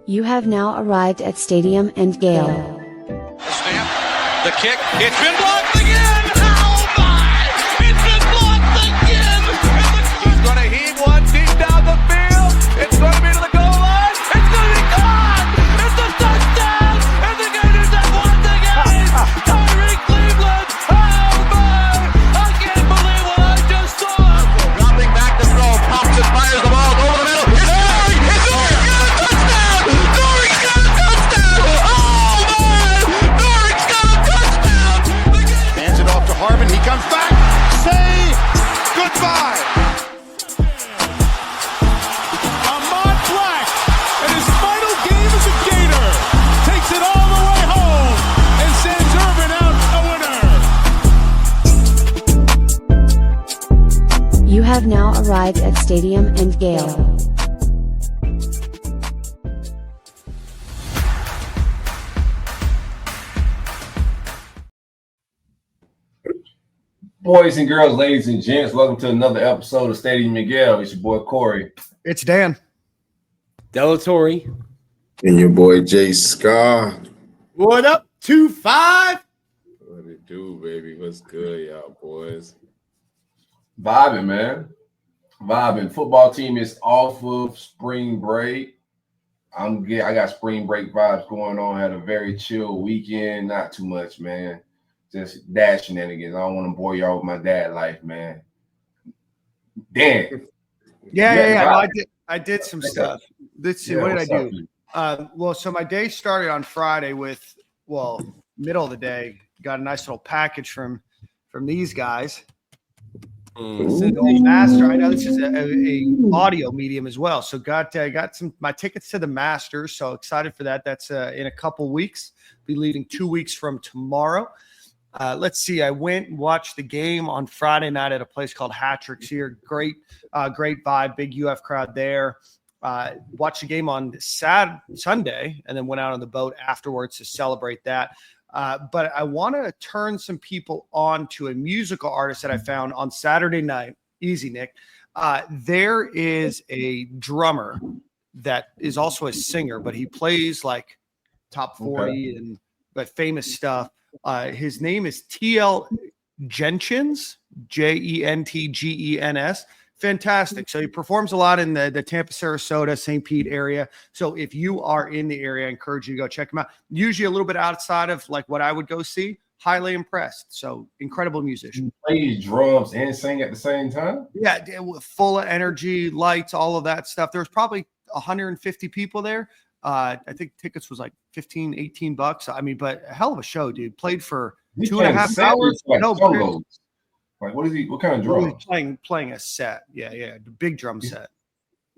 You have now arrived at Stadium and Gale. The snap, the kick, it's been blocked again! Oh my! It's been blocked again! He's going to heave one deep down the field. It's going to be to the goal line. It's going to be caught! It's a touchdown! And the Gators have won the game! Derik Queen! Oh my! I can't believe what I just saw! Dropping back to throw, pops and fires the ball over the middle. It's Derik! It's Derik! Got a touchdown! Derik's got a touchdown! Oh man! Derik's got a touchdown! Hands it off to Harmon. He comes back. Say goodbye. Ahmad Black, in his final game as a Gator, takes it all the way home and sends Urban out a winner. You have now arrived at Stadium and Gale. Boys and girls, ladies and gents, welcome to another episode of Stadium and Gale. It's your boy Corey. It's Dan. Delatory. And your boy Jay Scar. What up, 2-5? What it do, baby? What's good, y'all boys? Vibing, man. Vibing. Football team is off of spring break. I got spring break vibes going on. Had a very chill weekend. Not too much, man. Just dad shenanigans. I don't want to bore y'all with my dad life, man. Dan. Yeah. No, I did some stuff. Let's see. Yeah, what did I up, do? So my day started on Friday with, middle of the day. Got a nice little package from these guys. This is the Master. I know this is a audio medium as well. So got my tickets to the Masters. So excited for that. That's in a couple weeks. Be leaving 2 weeks from tomorrow. Let's see. I went and watched the game on Friday night at a place called Hattrick's here. Great vibe, big UF crowd there. Watched the game on Sunday and then went out on the boat afterwards to celebrate that. But I want to turn some people on to a musical artist that I found on Saturday night. Easy, Nick. There is a drummer that is also a singer, but he plays like top 40 but famous stuff. His name is T.L. Jenkins, Jentgens. Fantastic. So he performs a lot in the Tampa, Sarasota, St. Pete area. So if you are in the area, I encourage you to go check him out. Usually a little bit outside of like what I would go see. Highly impressed. So incredible musician. Plays drums and sing at the same time? Yeah, full of energy, lights, all of that stuff. There was probably 150 people there. I think tickets was like $15-$18. I mean, but a hell of a show, dude. Played for 2.5 hours. Like No, solos. Like what is he? What kind of drum? Playing a set. Yeah, the big drum set.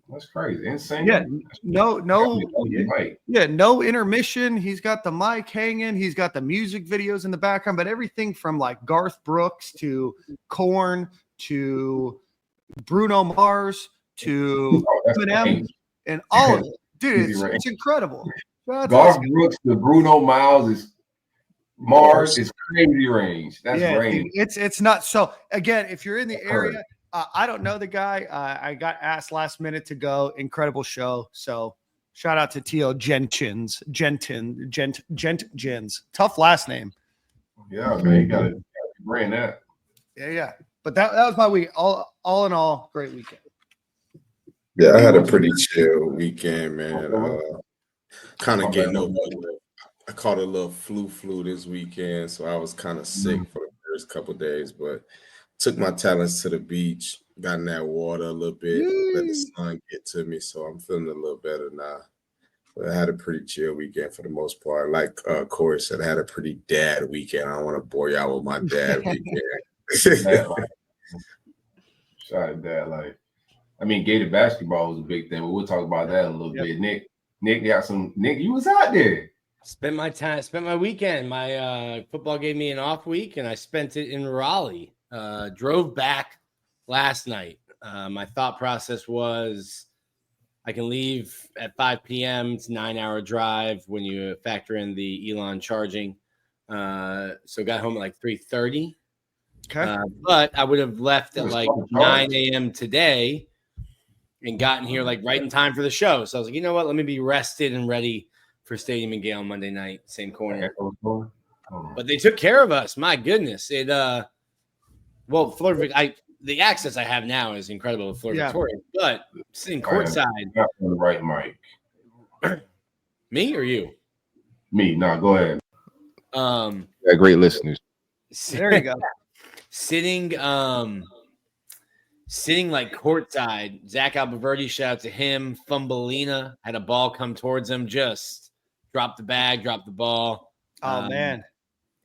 That's crazy. Insane. Yeah, no intermission. He's got the mic hanging. He's got the music videos in the background, but everything from like Garth Brooks to Korn to Bruno Mars to Eminem and all of it. Dude, it's incredible. Garth Brooks to Bruno Mars is crazy range. That's range. It's nuts. So again, if you're in the area, I don't know the guy. I got asked last minute to go. Incredible show. So shout out to T.L. Jenkins. Tough last name. Yeah, man, you gotta brand that. Yeah. But that was my week. All in all, great weekend. Yeah, I had a pretty chill weekend, man. Kind of getting over it. I caught a little flu this weekend, so I was kind of sick for the first couple of days, but took my talents to the beach, got in that water a little bit, let the sun get to me, so I'm feeling a little better now. But I had a pretty chill weekend for the most part. Like Corey said, I had a pretty dad weekend. I don't want to bore y'all with my dad weekend. Shout out dad life. I mean, Gator basketball was a big thing, but we'll talk about that in a little bit. Nick, you was out there. Spent my weekend. My football gave me an off week, and I spent it in Raleigh. Drove back last night. My thought process was I can leave at 5 p.m. It's a 9-hour drive when you factor in the Elon charging. So got home at like 3:30. Okay. But I would have left at like 9 a.m. today and gotten here like right in time for the show. So I was like, you know what? Let me be rested and ready for Stadium and Gale Monday night, same corner. But they took care of us. My goodness. Florida, the access I have now is incredible with Florida Victoria, but sitting courtside. Not on the right mic. Me or you? Me. No, go ahead. Great listeners. There you go. Sitting like courtside, Zach Alberverdi, shout out to him. Fumbelina had a ball come towards him, just dropped the bag, dropped the ball. Oh, man.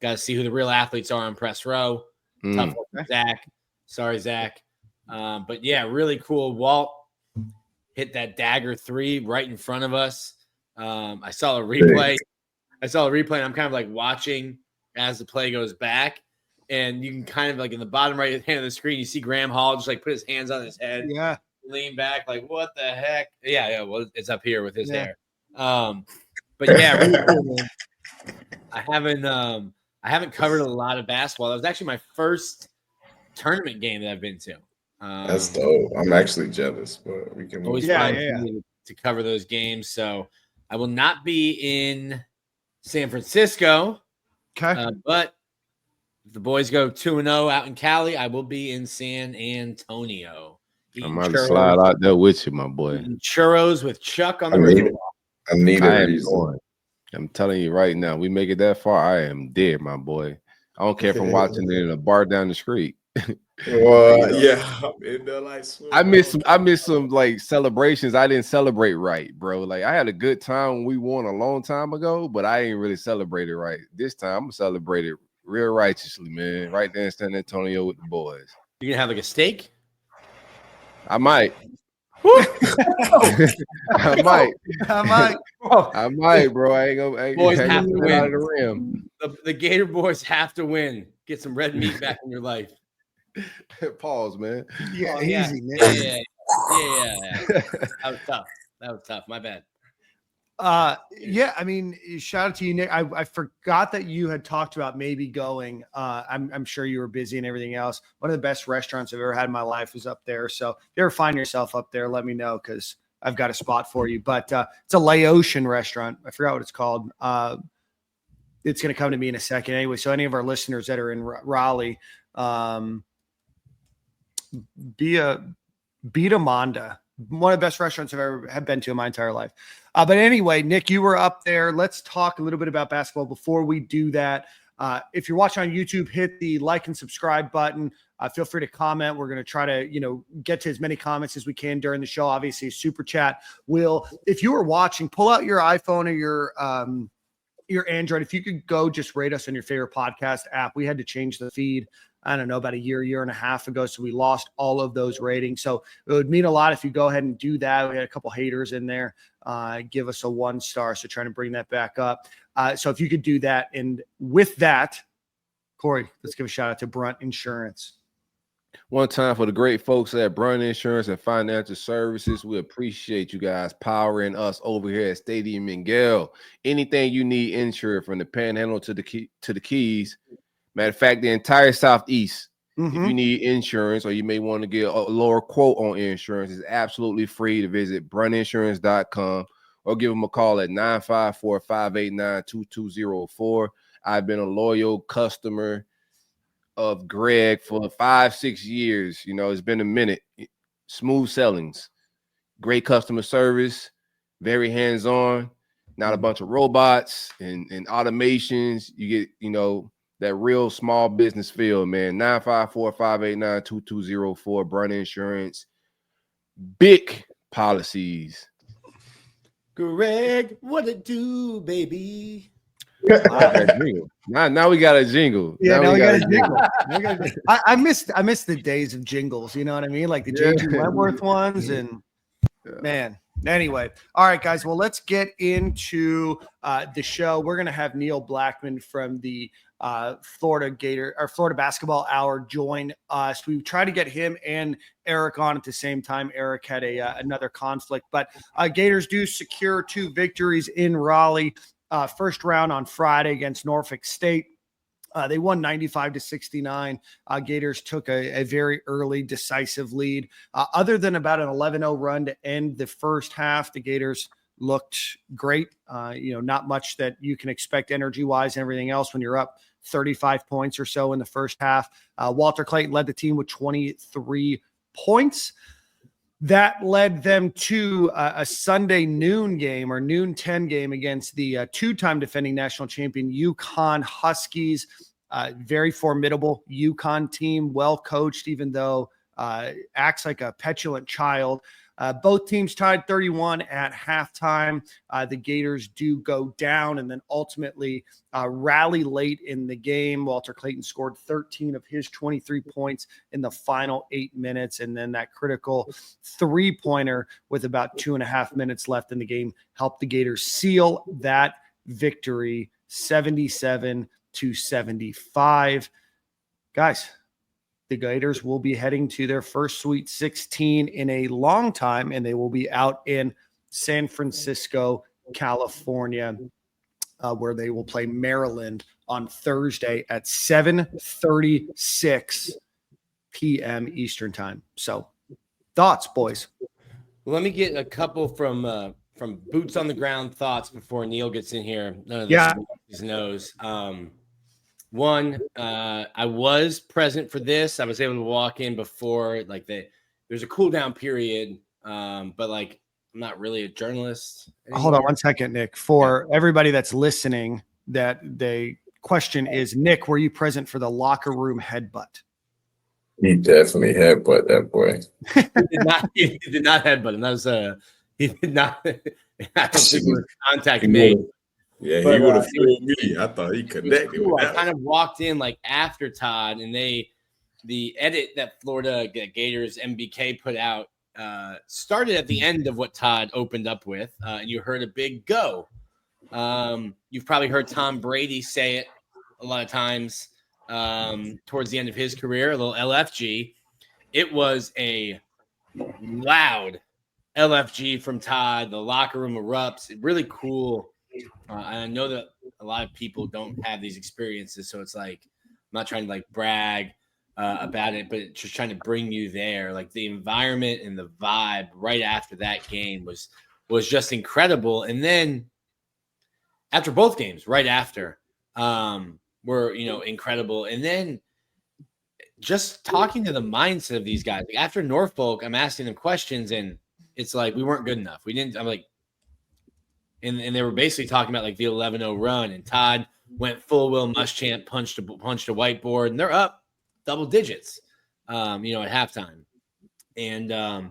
Got to see who the real athletes are on press row. Tough one for Zach. Sorry, Zach. But, yeah, really cool. Walt hit that dagger 3 right in front of us. I saw a replay. And I'm kind of like watching as the play goes back. And you can kind of like in the bottom right hand of the screen, you see Graham Hall just like put his hands on his head, lean back, like what the heck? Yeah. Well, it's up here with his hair. But yeah, really cool, man. I haven't covered a lot of basketball. That was actually my first tournament game that I've been to. That's dope. I'm actually jealous, but we can always find to cover those games. So I will not be in San Francisco. Okay, but if the boys go 2-0 out in Cali, I will be in San Antonio. I might slide out there with you, my boy. Churros with Chuck on the river. I need a reason. I'm telling you right now, we make it that far, I am dead, my boy. I don't care if I'm watching it in a bar down the street. Well, I miss some like celebrations. I didn't celebrate right, bro. Like I had a good time when we won a long time ago, but I ain't really celebrated right. This time I'm gonna celebrate it real righteously, man. Right there in San Antonio with the boys. You gonna have like a steak? I might. I might, bro. I ain't gonna. Boys have to win. Out of the rim. The Gator boys have to win. Get some red meat back in your life. Pause, man. Yeah, easy, man. Yeah. That was tough. My bad. Yeah, I mean, shout out to you, Nick. I forgot that you had talked about maybe going. I'm sure you were busy and everything else. One of the best restaurants I've ever had in my life was up there. So if you ever find yourself up there, let me know because I've got a spot for you. But it's a Laotian restaurant. I forgot what it's called. It's going to come to me in a second anyway. So any of our listeners that are in Raleigh, Beatamanda, one of the best restaurants I've ever have been to in my entire life. But anyway, Nick, you were up there. Let's talk a little bit about basketball. Before we do that, if you're watching on YouTube, hit the like and subscribe button. Feel free to comment. We're going to try to, get to as many comments as we can during the show. Obviously, super chat will. If you are watching, pull out your iPhone or your Android. If you could go just rate us on your favorite podcast app. We had to change the feed, I don't know, about a year and a half ago. So we lost all of those ratings. So it would mean a lot if you go ahead and do that. We had a couple haters in there. Give us a 1 star. So trying to bring that back up. So if you could do that. And with that, Corey, let's give a shout out to Brunt Insurance. One time for the great folks at Brunt Insurance and Financial Services. We appreciate you guys powering us over here at Stadium and Gale. Anything you need insured from the Panhandle to the Keys. Matter of fact, the entire Southeast. If you need insurance or you may want to get a lower quote on insurance, it's absolutely free to visit bruntinsurance.com or give them a call at 954-589-2204. I've been a loyal customer of Greg for 5-6 years. It's been a minute. Smooth sellings, great customer service, very hands-on, not a bunch of robots and automations. You get, that real small business feel, man. 954-589-2204, Brunt Insurance. Big policies. Greg, what it do, baby? Now we got a jingle. Yeah, now we got a jingle. I missed the days of jingles. You know what I mean? Like the J.G. Wentworth ones, and man. Anyway, all right, guys. Well, let's get into the show. We're gonna have Neil Blackmon from the Florida Basketball Hour join us. We tried to get him and Eric on at the same time. Eric had another conflict, but Gators do secure 2 victories in Raleigh. First round on Friday against Norfolk State. They won 95-69. Gators took a very early decisive lead. Other than about an 11-0 run to end the first half, the Gators looked great. Not much that you can expect energy-wise and everything else when you're up 35 points or so in the first half. Walter Clayton led the team with 23 points. That led them to a Sunday noon game or noon 10 game against the two-time defending national champion UConn Huskies. Very formidable UConn team, well coached, even though acts like a petulant child. Both teams tied 31 at halftime. The Gators do go down and then ultimately rally late in the game. Walter Clayton scored 13 of his 23 points in the final 8 minutes. And then that critical three-pointer with about 2.5 minutes left in the game helped the Gators seal that victory 77-75. Guys, the Gators will be heading to their first Sweet 16 in a long time, and they will be out in San Francisco, California, where they will play Maryland on Thursday at 7:36 p.m. Eastern time. So, thoughts, boys? Well, let me get a couple from boots on the ground thoughts before Neil gets in here. None of this knows. One, I was present for this. I was able to walk in before, there's a cool down period, but I'm not really a journalist anymore. Hold on one second, Nick. For everybody that's listening, that the question is, Nick, were you present for the locker room headbutt? He definitely headbutt that boy. He did not headbutt him. That was he did not. I don't think it was contact made. Yeah, he would have fooled me. I thought he connected with that. I kind of walked in after Todd, and the edit that Florida Gators MBK put out started at the end of what Todd opened up with, and you heard a big go. You've probably heard Tom Brady say it a lot of times towards the end of his career, a little LFG. It was a loud LFG from Todd. The locker room erupts. Really cool. I know that a lot of people don't have these experiences, so it's I'm not trying to brag about it, but just trying to bring you there. The environment and the vibe right after that game was just incredible. And then after both games, right after, were incredible. And then just talking to the mindset of these guys. After Norfolk, I'm asking them questions, and it's we weren't good enough. We didn't. I'm And they were basically talking about the 11-0 run, and Todd went full Will Muschamp, punched a whiteboard, and they're up double digits, at halftime. And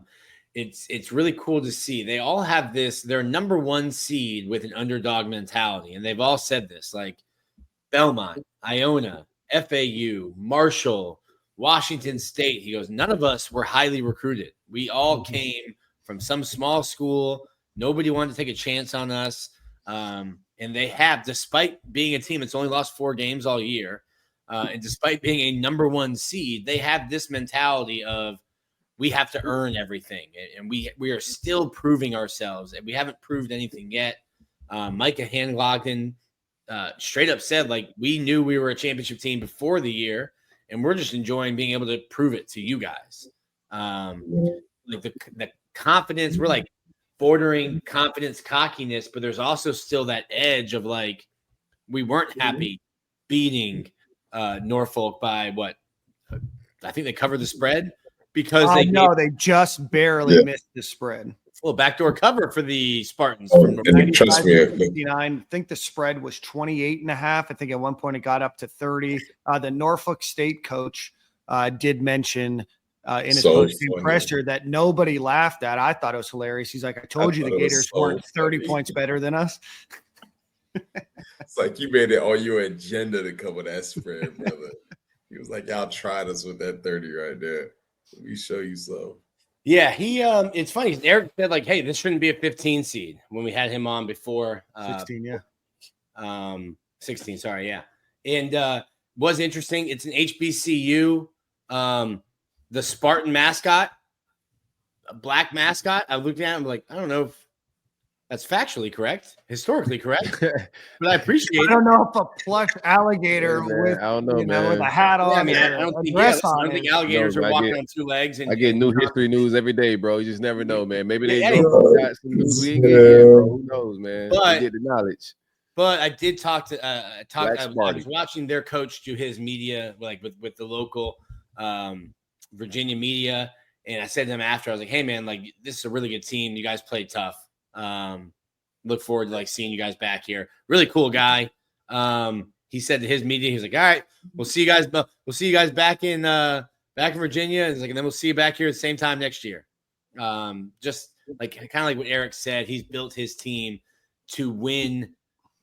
it's really cool to see. They all have their number one seed with an underdog mentality, and they've all said this, Belmont, Iona, FAU, Marshall, Washington State. He goes, none of us were highly recruited. We all came from some small school. Nobody wanted to take a chance on us. And they have, despite being a team that's only lost 4 games all year, and despite being a number one seed, they have this mentality of we have to earn everything. And we are still proving ourselves. And we haven't proved anything yet. Micah Hanlogden straight up said, we knew we were a championship team before the year, and we're just enjoying being able to prove it to you guys. The confidence, we're bordering confidence, cockiness, but there's also still that edge of we weren't happy beating Norfolk by what? I think they covered the spread because they just barely missed the spread. A little backdoor cover for the Spartans. Trust me, I think the spread was 28.5. I think at one point it got up to 30. The Norfolk State coach did mention in his post-game presser that nobody laughed at. I thought it was hilarious. He's like, I told you the Gators weren't 30 points better than us. It's you made it all your agenda to cover that spread, brother. He was like, y'all tried us with that 30 right there. We show you so. Yeah, he it's funny. Eric said hey, this shouldn't be a 15 seed when we had him on before. 16, 16, sorry, yeah. And was interesting. It's an HBCU. The Spartan mascot, a black mascot. I looked at him I don't know if That's factually correct, historically correct, but I appreciate I it. don't know if a plush alligator Yeah, man. with, I don't know, with man. a hat on, Yeah, I mean, I and don't a think, dress I on don't think is- alligators No, are I walking get- on 2 legs. And I get new history news every day, bro. You just never know, man. Maybe they Hey, got some news we ain't get yet, bro. Who knows, man? But- They get the knowledge. But I did talk to I Smarty. was watching their coach do his media, like with the local Virginia media, and I said to him after, I was like, "Hey, man, like this is a really good team. You guys played tough. Look forward to like seeing you guys back here. Really cool guy." He said to his media, he was like, "All right, we'll see you guys. We'll see you guys back in Virginia. And he's like, and then we'll see you back here at the same time next year." Just like kind of like what Eric said, he's built his team to win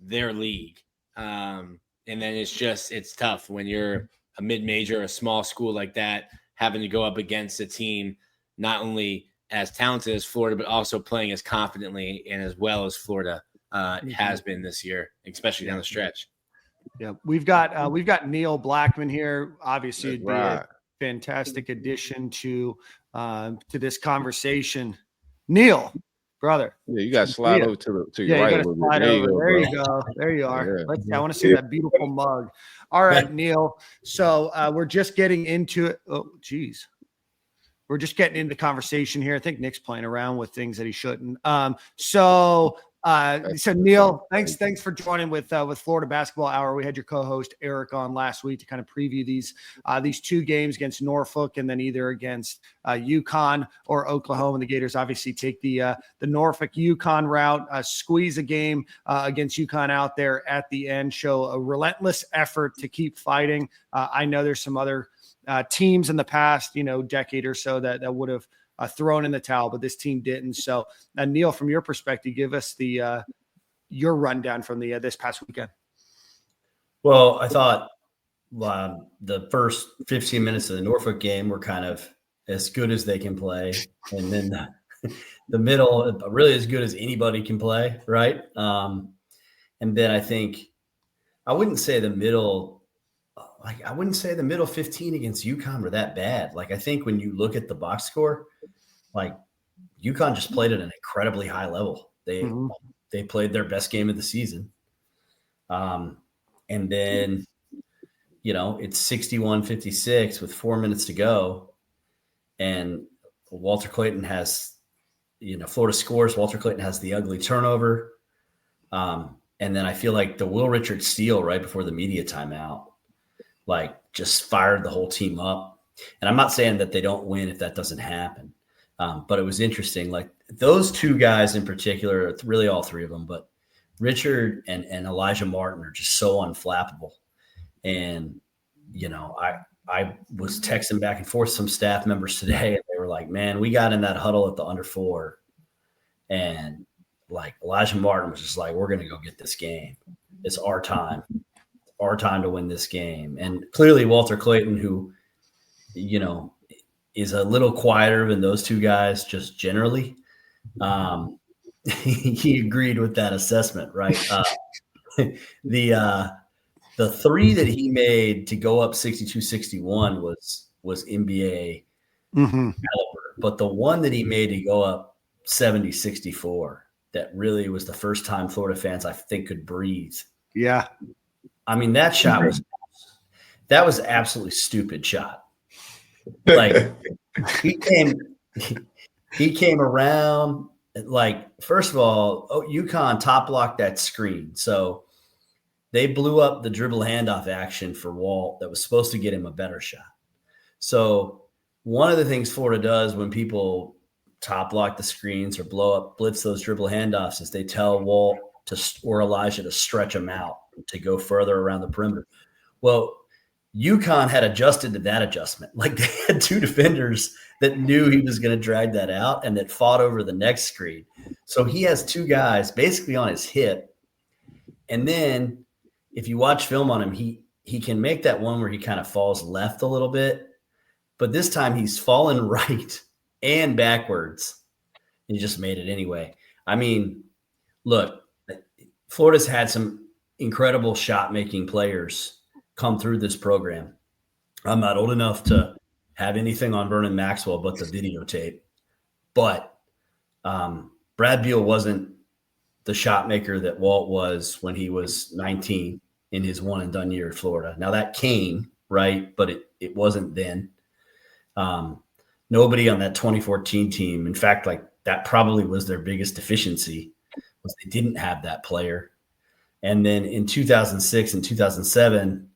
their league. And then it's tough when you're a mid-major, a small school like that, having to go up against a team not only as talented as Florida, but also playing as confidently and as well as Florida has been this year, especially down the stretch. Yeah, we've got Neil Blackmon here. Obviously, it'd be Right. a fantastic addition to this conversation. Neil, brother. Yeah, you got to slide over to your Yeah, right you a got to little bit. slide There you over. go, There bro. you go. There you are. Yeah. I want to see that beautiful mug. All right, Neil. So we're just getting into it. Oh, geez. We're just getting into the conversation here. I think Nick's playing around with things that he shouldn't. So Neil, thanks for joining with Florida Basketball Hour. We had your co-host Eric on last week to kind of preview these 2 games against Norfolk and then either against UConn or Oklahoma. And the Gators obviously take the Norfolk UConn route, squeeze a game against UConn out there at the end, show a relentless effort to keep fighting. I know there's some other teams in the past, decade or so that would have thrown in the towel, but this team didn't. So, Neil, from your perspective, give us your rundown from this past weekend. Well, I thought the first 15 minutes of the Norfolk game were kind of as good as they can play, and then the middle really as good as anybody can play, right? And then I think I wouldn't say the middle 15 against UConn were that bad. Like, I think when you look at the box score, like UConn just played at an incredibly high level. They played their best game of the season. And then, it's 61-56 with 4 minutes to go. And Walter Clayton has, Florida scores. Walter Clayton has the ugly turnover. And then I feel like the Will Richards steal right before the media timeout, like just fired the whole team up. And I'm not saying that they don't win if that doesn't happen. But it was interesting. Like those 2 guys in particular, really all 3 of them, but Richard and Elijah Martin are just so unflappable. And, I was texting back and forth some staff members today, and they were like, man, we got in that huddle at the under 4. And like Elijah Martin was just like, we're going to go get this game. It's our time. It's our time to win this game. And clearly Walter Clayton, who, is a little quieter than those 2 guys just generally. He agreed with that assessment, right? The 3 that he made to go up 62-61 was NBA caliber, but the one that he made to go up 70-64, that really was the first time Florida fans, I think, could breathe. Yeah. I mean, that shot was absolutely stupid shot. Like he came around, like, first of all, UConn top blocked that screen. So they blew up the dribble handoff action for Walt that was supposed to get him a better shot. So one of the things Florida does when people top block the screens or blitz those dribble handoffs is they tell Walt or Elijah to stretch them out to go further around the perimeter. Well, UConn had adjusted to that adjustment. Like they had 2 defenders that knew he was going to drag that out and that fought over the next screen. So he has 2 guys basically on his hip. And then if you watch film on him, he can make that one where he kind of falls left a little bit, but this time he's fallen right and backwards. He just made it anyway. I mean, look, Florida's had some incredible shot-making players come through this program. I'm not old enough to have anything on Vernon Maxwell but the videotape. But Brad Beal wasn't the shot maker that Walt was when he was 19 in his one and done year at Florida. Now that came, right, but it wasn't then. Nobody on that 2014 team, in fact, like that probably was their biggest deficiency, was they didn't have that player. And then in 2006 and 2007,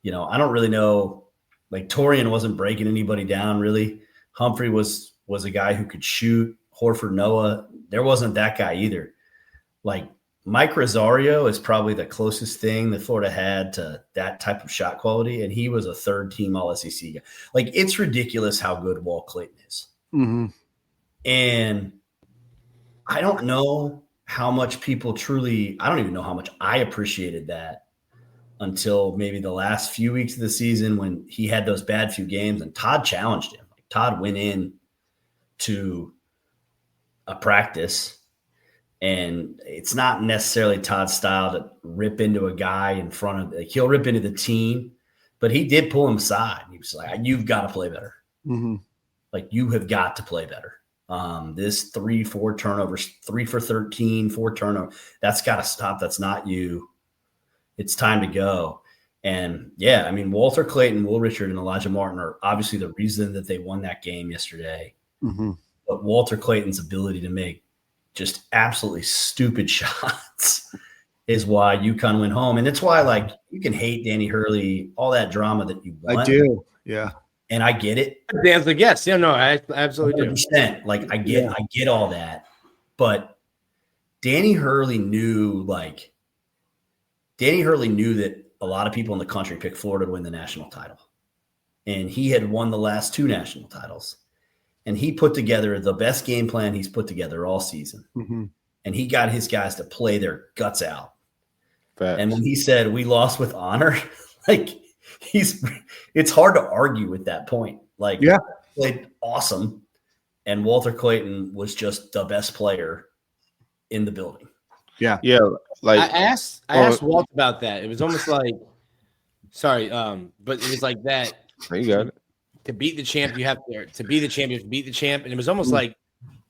I don't really know, like Torian wasn't breaking anybody down really. Humphrey was a guy who could shoot. Horford, Noah, there wasn't that guy either. Like Mike Rosario is probably the closest thing that Florida had to that type of shot quality, and he was a third-team All-SEC guy. Like, it's ridiculous how good Walt Clayton is. Mm-hmm. And I don't know how much people truly – I don't even know how much I appreciated that until maybe the last few weeks of the season when he had those bad few games, and Todd challenged him. Like, Todd went in to a practice, and it's not necessarily Todd's style to rip into a guy in front of – like he'll rip into the team, but he did pull him aside. He was like, you've got to play better. Mm-hmm. Like, you have got to play better. This 3-4 turnovers, 3 for 13, 4 turnovers, that's got to stop. That's not you. It's time to go. And, yeah, I mean, Walter Clayton, Will Richard, and Elijah Martin are obviously the reason that they won that game yesterday. Mm-hmm. But Walter Clayton's ability to make just absolutely stupid shots is why UConn went home. And it's why, like, you can hate Danny Hurley, all that drama that you want. I do, yeah. And I get it. Dan's like, yes. Yeah, no, I absolutely 100%. do. Like, I get all that. But Danny Hurley knew that a lot of people in the country picked Florida to win the national title. And he had won the last 2 national titles. And he put together the best game plan he's put together all season. Mm-hmm. And he got his guys to play their guts out. Facts. And when he said, we lost with honor, like, it's hard to argue with that point. Like, yeah, played awesome. And Walter Clayton was just the best player in the building. Yeah. Yeah. Like I asked Walt about that. It was almost like, sorry, but it was like that. you got it. To beat the champ, you have to be the champ. You have to beat the champ, and it was almost like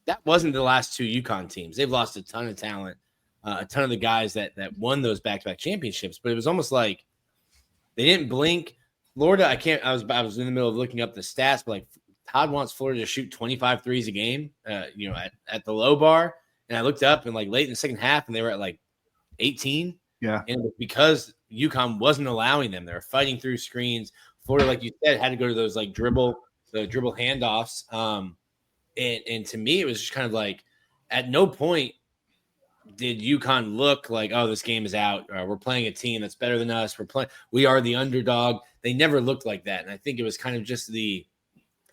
that wasn't the last 2 UConn teams. They've lost a ton of talent, a ton of the guys that won those back-to-back championships. But it was almost like they didn't blink. Florida, I was in the middle of looking up the stats, but like Todd wants Florida to shoot 25 threes a game, at the low bar. And I looked up and like late in the second half, and they were at like 18. Yeah, and it was because UConn wasn't allowing them. They were fighting through screens. Florida, like you said, had to go to those like dribble handoffs. And to me, it was just kind of like at no point did UConn look like, oh, this game is out. We're playing a team that's better than us. We are the underdog. They never looked like that. And I think it was kind of just it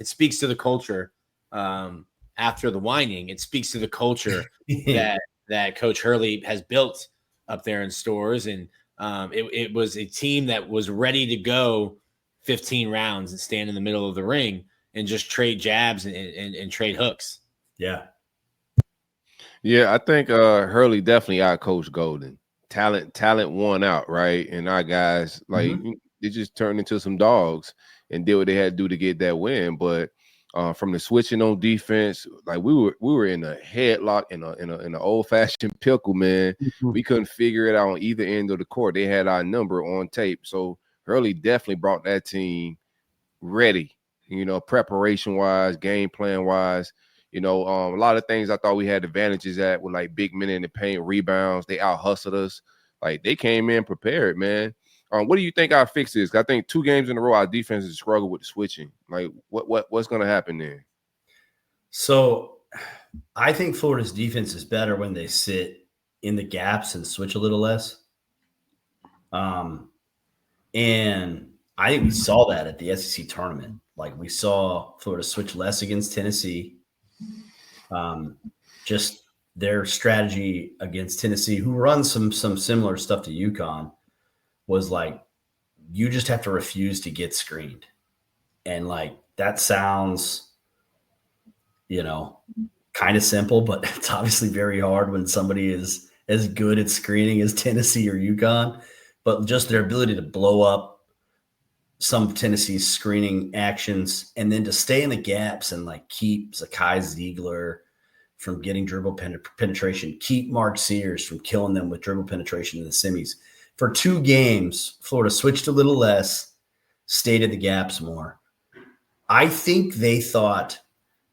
speaks to the culture after the whining. It speaks to the culture that Coach Hurley has built up there in Stores. And it was a team that was ready to go 15 rounds and stand in the middle of the ring and just trade jabs and trade hooks. Yeah. Yeah, I think Hurley definitely out-coached Golden. Talent won out, right? And our guys, like, they just turned into some dogs and did what they had to do to get that win. But from the switching on defense, like we were in a headlock in an old-fashioned pickle, man. Mm-hmm. We couldn't figure it out on either end of the court. They had our number on tape. So Hurley definitely brought that team ready, preparation-wise, game plan-wise. A lot of things I thought we had advantages at with like big men in the paint, rebounds. They out-hustled us. Like, they came in prepared, man. What do you think our fix is? 'Cause I think 2 games in a row, our defense has struggled with the switching. Like, what's going to happen there? So I think Florida's defense is better when they sit in the gaps and switch a little less. And I think we saw that at the SEC tournament. Like, we saw Florida switch less against Tennessee. Just their strategy against Tennessee, who runs some similar stuff to UConn, was like, you just have to refuse to get screened. And like, that sounds, kind of simple, but it's obviously very hard when somebody is as good at screening as Tennessee or UConn. But just their ability to blow up some of Tennessee's screening actions and then to stay in the gaps and like keep Zakai Ziegler from getting dribble penetration, keep Mark Sears from killing them with dribble penetration in the semis. For 2 games, Florida switched a little less, stayed at the gaps more. I think they thought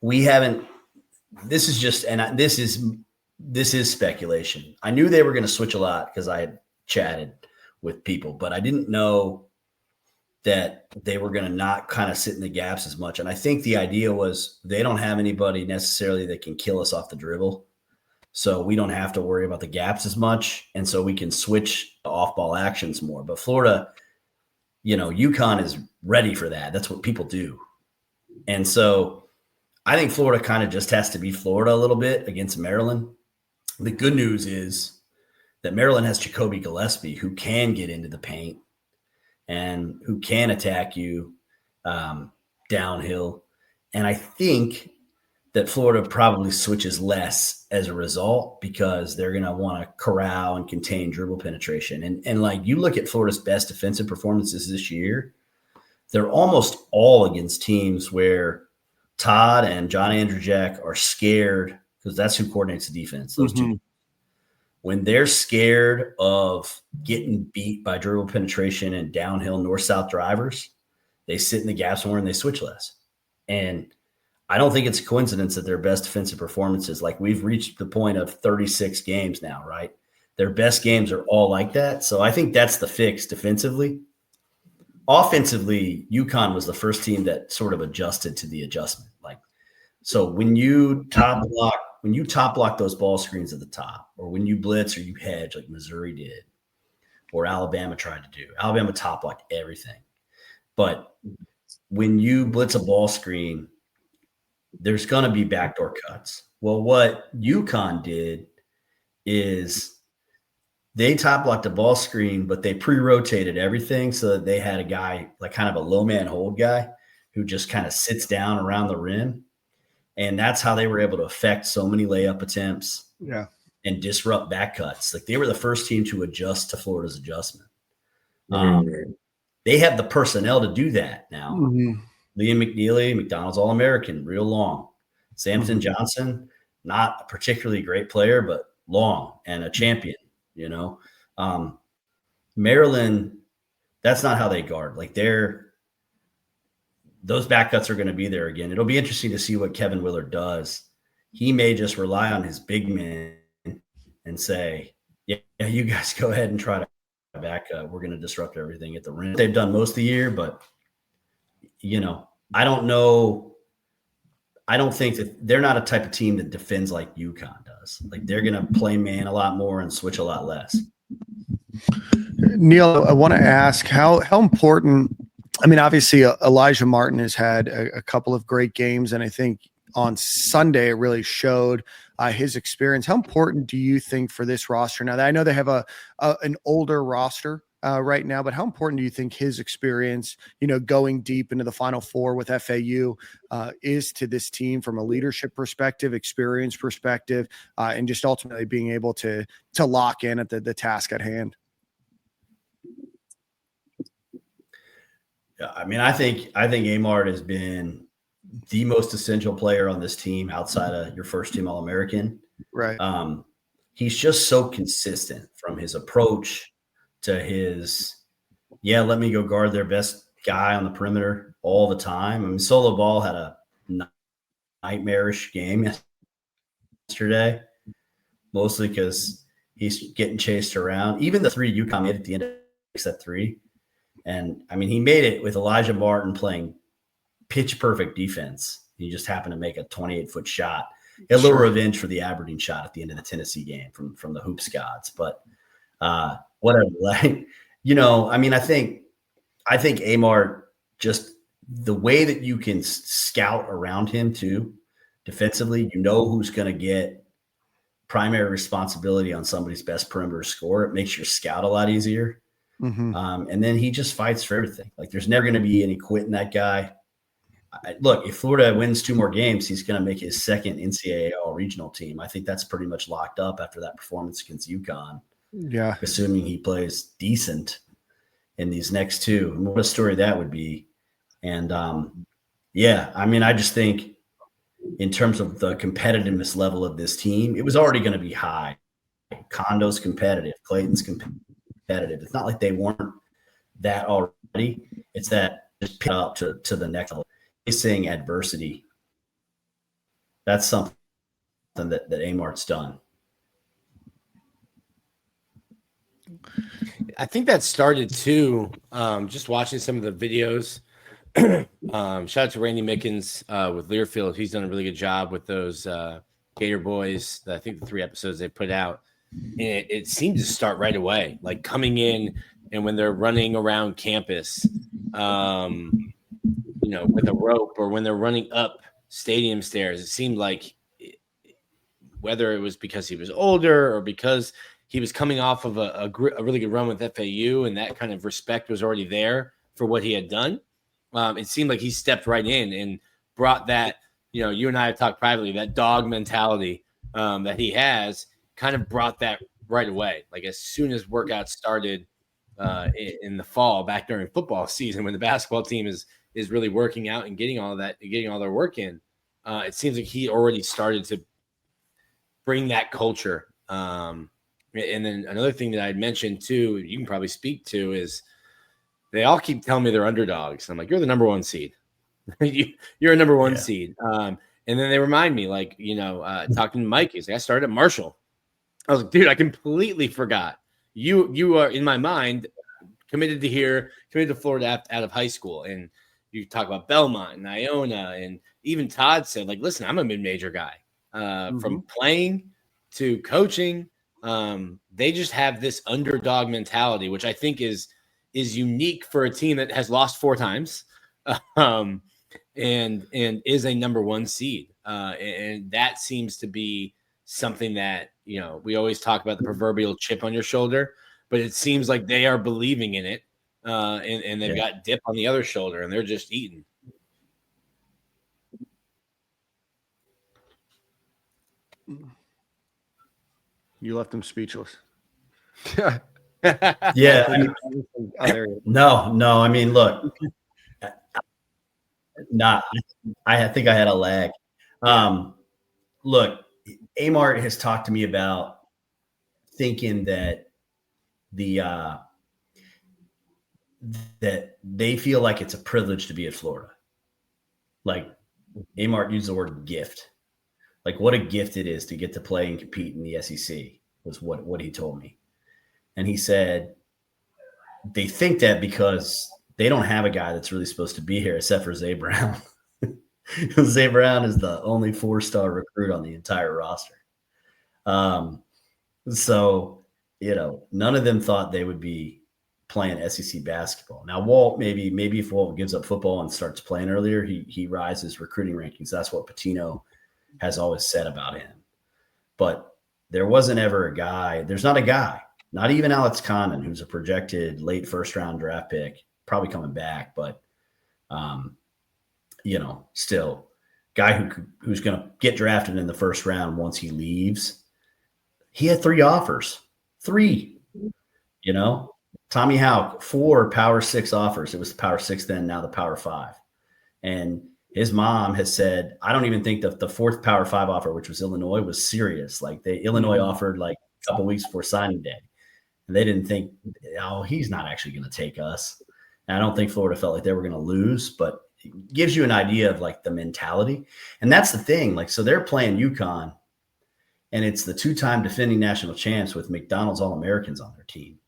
we haven't – this is just – and this is speculation. I knew they were going to switch a lot because I had chatted with people, but I didn't know that they were going to not kind of sit in the gaps as much. And I think the idea was they don't have anybody necessarily that can kill us off the dribble. So we don't have to worry about the gaps as much. And so we can switch off-ball actions more. But Florida, UConn is ready for that. That's what people do. And so I think Florida kind of just has to be Florida a little bit against Maryland. The good news is that Maryland has Jacoby Gillespie, who can get into the paint and who can attack you downhill. And I think that Florida probably switches less as a result because they're going to want to corral and contain dribble penetration. And like you look at Florida's best defensive performances this year, they're almost all against teams where Todd and John Andrew Jack are scared because that's who coordinates the defense, those two. When they're scared of getting beat by dribble penetration and downhill north-south drivers, they sit in the gaps more and they switch less. And I don't think it's a coincidence that their best defensive performances, like we've reached the point of 36 games now, right? Their best games are all like that. So I think that's the fix defensively. Offensively, UConn was the first team that sort of adjusted to the adjustment. So when you top block those ball screens at the top, or when you blitz or you hedge like Missouri did, or Alabama tried to do, Alabama top blocked everything. But when you blitz a ball screen, there's going to be backdoor cuts. Well, what UConn did is they top blocked a ball screen, but they pre-rotated everything so that they had a guy, like kind of a low man hold guy, who just kind of sits down around the rim. And that's how they were able to affect so many layup attempts and disrupt back cuts. Like they were the first team to adjust to Florida's adjustment. They have the personnel to do that now. Liam McNeely, McDonald's All-American, real long. Samson Johnson, not a particularly great player, but long and a champion, Maryland, that's not how they guard. Like those back cuts are going to be there again. It'll be interesting to see what Kevin Willard does. He may just rely on his big men and say, yeah, you guys go ahead and try to back up. We're going to disrupt everything at the rim. They've done most of the year, but, I don't know. I don't think that they're not a type of team that defends like UConn does. Like they're going to play man a lot more and switch a lot less. Neil, I want to ask how important – I mean, obviously, Elijah Martin has had a couple of great games, and I think on Sunday it really showed his experience. How important do you think for this roster now? I know they have an older roster right now, but how important do you think his experience, going deep into the Final Four with FAU is to this team from a leadership perspective, experience perspective, and just ultimately being able to lock in at the task at hand? Yeah, I mean, I think Amart has been the most essential player on this team outside of your first team All-American. Right. He's just so consistent from his approach to his, let me go guard their best guy on the perimeter all the time. I mean, Solo Ball had a nightmarish game yesterday, mostly because he's getting chased around. Even the 3 UConn made at the end of that 3. And, I mean, he made it with Elijah Martin playing pitch-perfect defense. He just happened to make a 28-foot shot. A little revenge for the Aberdeen shot at the end of the Tennessee game from the Hoops gods. But whatever. I mean, I think Amart, just the way that you can scout around him, too, defensively, who's going to get primary responsibility on somebody's best perimeter score. It makes your scout a lot easier. And then he just fights for everything. Like there's never going to be any quitting that guy. Look, if Florida wins 2 more games, he's going to make his second NCAA all-regional team. I think that's pretty much locked up after that performance against UConn. Yeah. Assuming he plays decent in these next 2. And what a story that would be. And, I mean, I just think in terms of the competitiveness level of this team, it was already going to be high. Condo's competitive, Clayton's competitive. It's not like they weren't that already. It's that just pick up to the next level. Facing adversity. That's something that Amart's done. I think that started too. Just watching some of the videos. Shout out to Randy Mickens with Learfield. He's done a really good job with those Gator boys. I think the 3 episodes they put out. And it seemed to start right away, like coming in and when they're running around campus, with a rope, or when they're running up stadium stairs. It seemed like whether it was because he was older or because he was coming off of a really good run with FAU and that kind of respect was already there for what he had done. It seemed like he stepped right in and brought that, you and I have talked privately, that dog mentality that he has, kind of brought that right away. Like as soon as workouts started in the fall, back during football season, when the basketball team is really working out and getting all their work in, it seems like he already started to bring that culture. And then another thing that I'd mentioned too, you can probably speak to, is they all keep telling me they're underdogs. I'm like, you're the number 1 seed. You're a number 1 seed. And then they remind me, like, talking to Mike, he's like, I started at Marshall. I was like, dude, I completely forgot. You are in my mind committed to Florida out of high school. And you talk about Belmont and Iona, and even Todd said, like, listen, I'm a mid-major guy. From playing to coaching, they just have this underdog mentality, which I think is unique for a team that has lost 4 times, and is a number 1 seed. And that seems to be something that, we always talk about the proverbial chip on your shoulder, but it seems like they are believing in it, and they've got dip on the other shoulder, and they're just eating. You left them speechless. Yeah. No. I mean, look, I think I had a lag. Look, Amart has talked to me about thinking that that they feel like it's a privilege to be at Florida. Like Amart used the word gift. Like what a gift it is to get to play and compete in the SEC was what he told me. And he said they think that because they don't have a guy that's really supposed to be here except for Zay Brown. Zay Brown is the only 4-star recruit on the entire roster. So, none of them thought they would be playing SEC basketball. Now, Walt, maybe if Walt gives up football and starts playing earlier, he rises recruiting rankings. That's what Pitino has always said about him. But there wasn't ever a guy. There's not a guy, not even Alex Condon, who's a projected late first-round draft pick, probably coming back, but still guy who's going to get drafted in the first round once he leaves. He had 3 offers, 3, Tommy Houck, 4 Power 6 offers. It was the Power 6 then, now the Power 5. And his mom has said, I don't even think that the 4th Power 5 offer, which was Illinois, was serious. Like Illinois offered like a couple weeks before signing day. And they didn't think, he's not actually going to take us. And I don't think Florida felt like they were going to lose, but it gives you an idea of like the mentality. And that's the thing. Like, so they're playing UConn, and it's the 2-time defending national champs with McDonald's All-Americans on their team.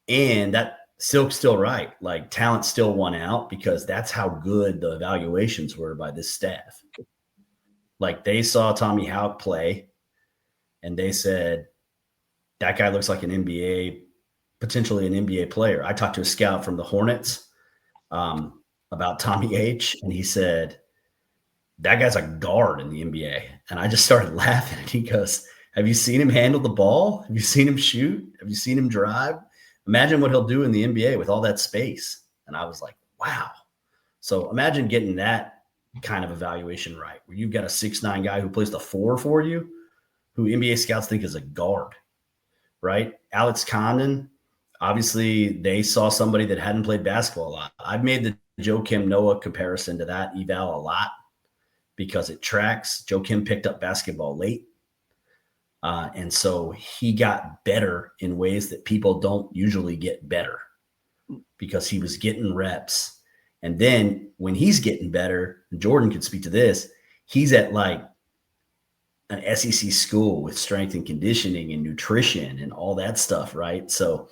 And that Silk's still right. Like talent still won out because that's how good the evaluations were by this staff. Like they saw Tommy Houck play and they said, that guy looks like an NBA, potentially an NBA player. I talked to a scout from the Hornets about Tommy H, and he said, that guy's a guard in the NBA. And I just started laughing. And he goes, have you seen him handle the ball? Have you seen him shoot? Have you seen him drive? Imagine what he'll do in the NBA with all that space. And I was like, wow. So imagine getting that kind of evaluation right, where you've got a 6'9" guy who plays the 4 for you, who NBA scouts think is a guard, right? Alex Condon, obviously they saw somebody that hadn't played basketball a lot. I've made the Joakim Noah comparison to that eval a lot. because it tracks. Joe Kim picked up basketball late. And so he got better in ways that people don't usually get better because he was getting reps. And then when he's getting better, and Jordan could speak to this, he's at like an SEC school with strength and conditioning and nutrition and all that stuff, right? So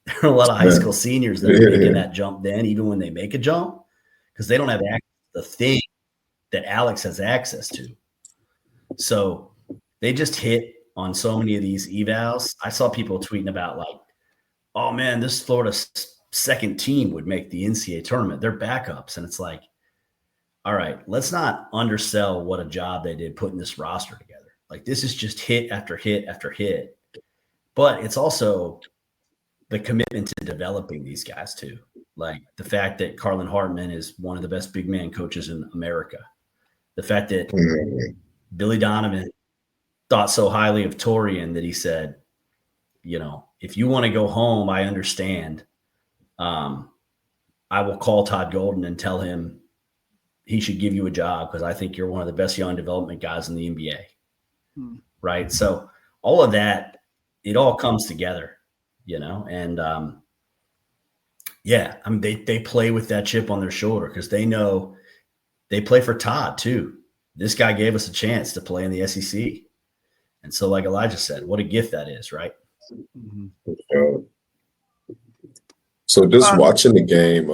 there are a lot of high school seniors that are making that jump then, even when they make a jump, because they don't have access to the thing that Alex has access to. So they just hit on so many of these evals. I saw people tweeting about like, oh man, this Florida second team would make the NCAA tournament. They're backups. And it's like, all right, let's not undersell what a job they did putting this roster together. Like this is just hit after hit after hit. But it's also the commitment to developing these guys too. Like the fact that Carlin Hartman is one of the best big man coaches in America. The fact that Billy Donovan thought so highly of Torian that he said, you know, if you want to go home, I understand. I will call Todd Golden and tell him he should give you a job because I think you're one of the best young development guys in the NBA. Right. So all of that, it all comes together, you know, and yeah, I mean, they play with that chip on their shoulder because they know they play for Todd too. This guy gave us a chance to play in the SEC. And so like Elijah said, what a gift that is, right? So just watching the game,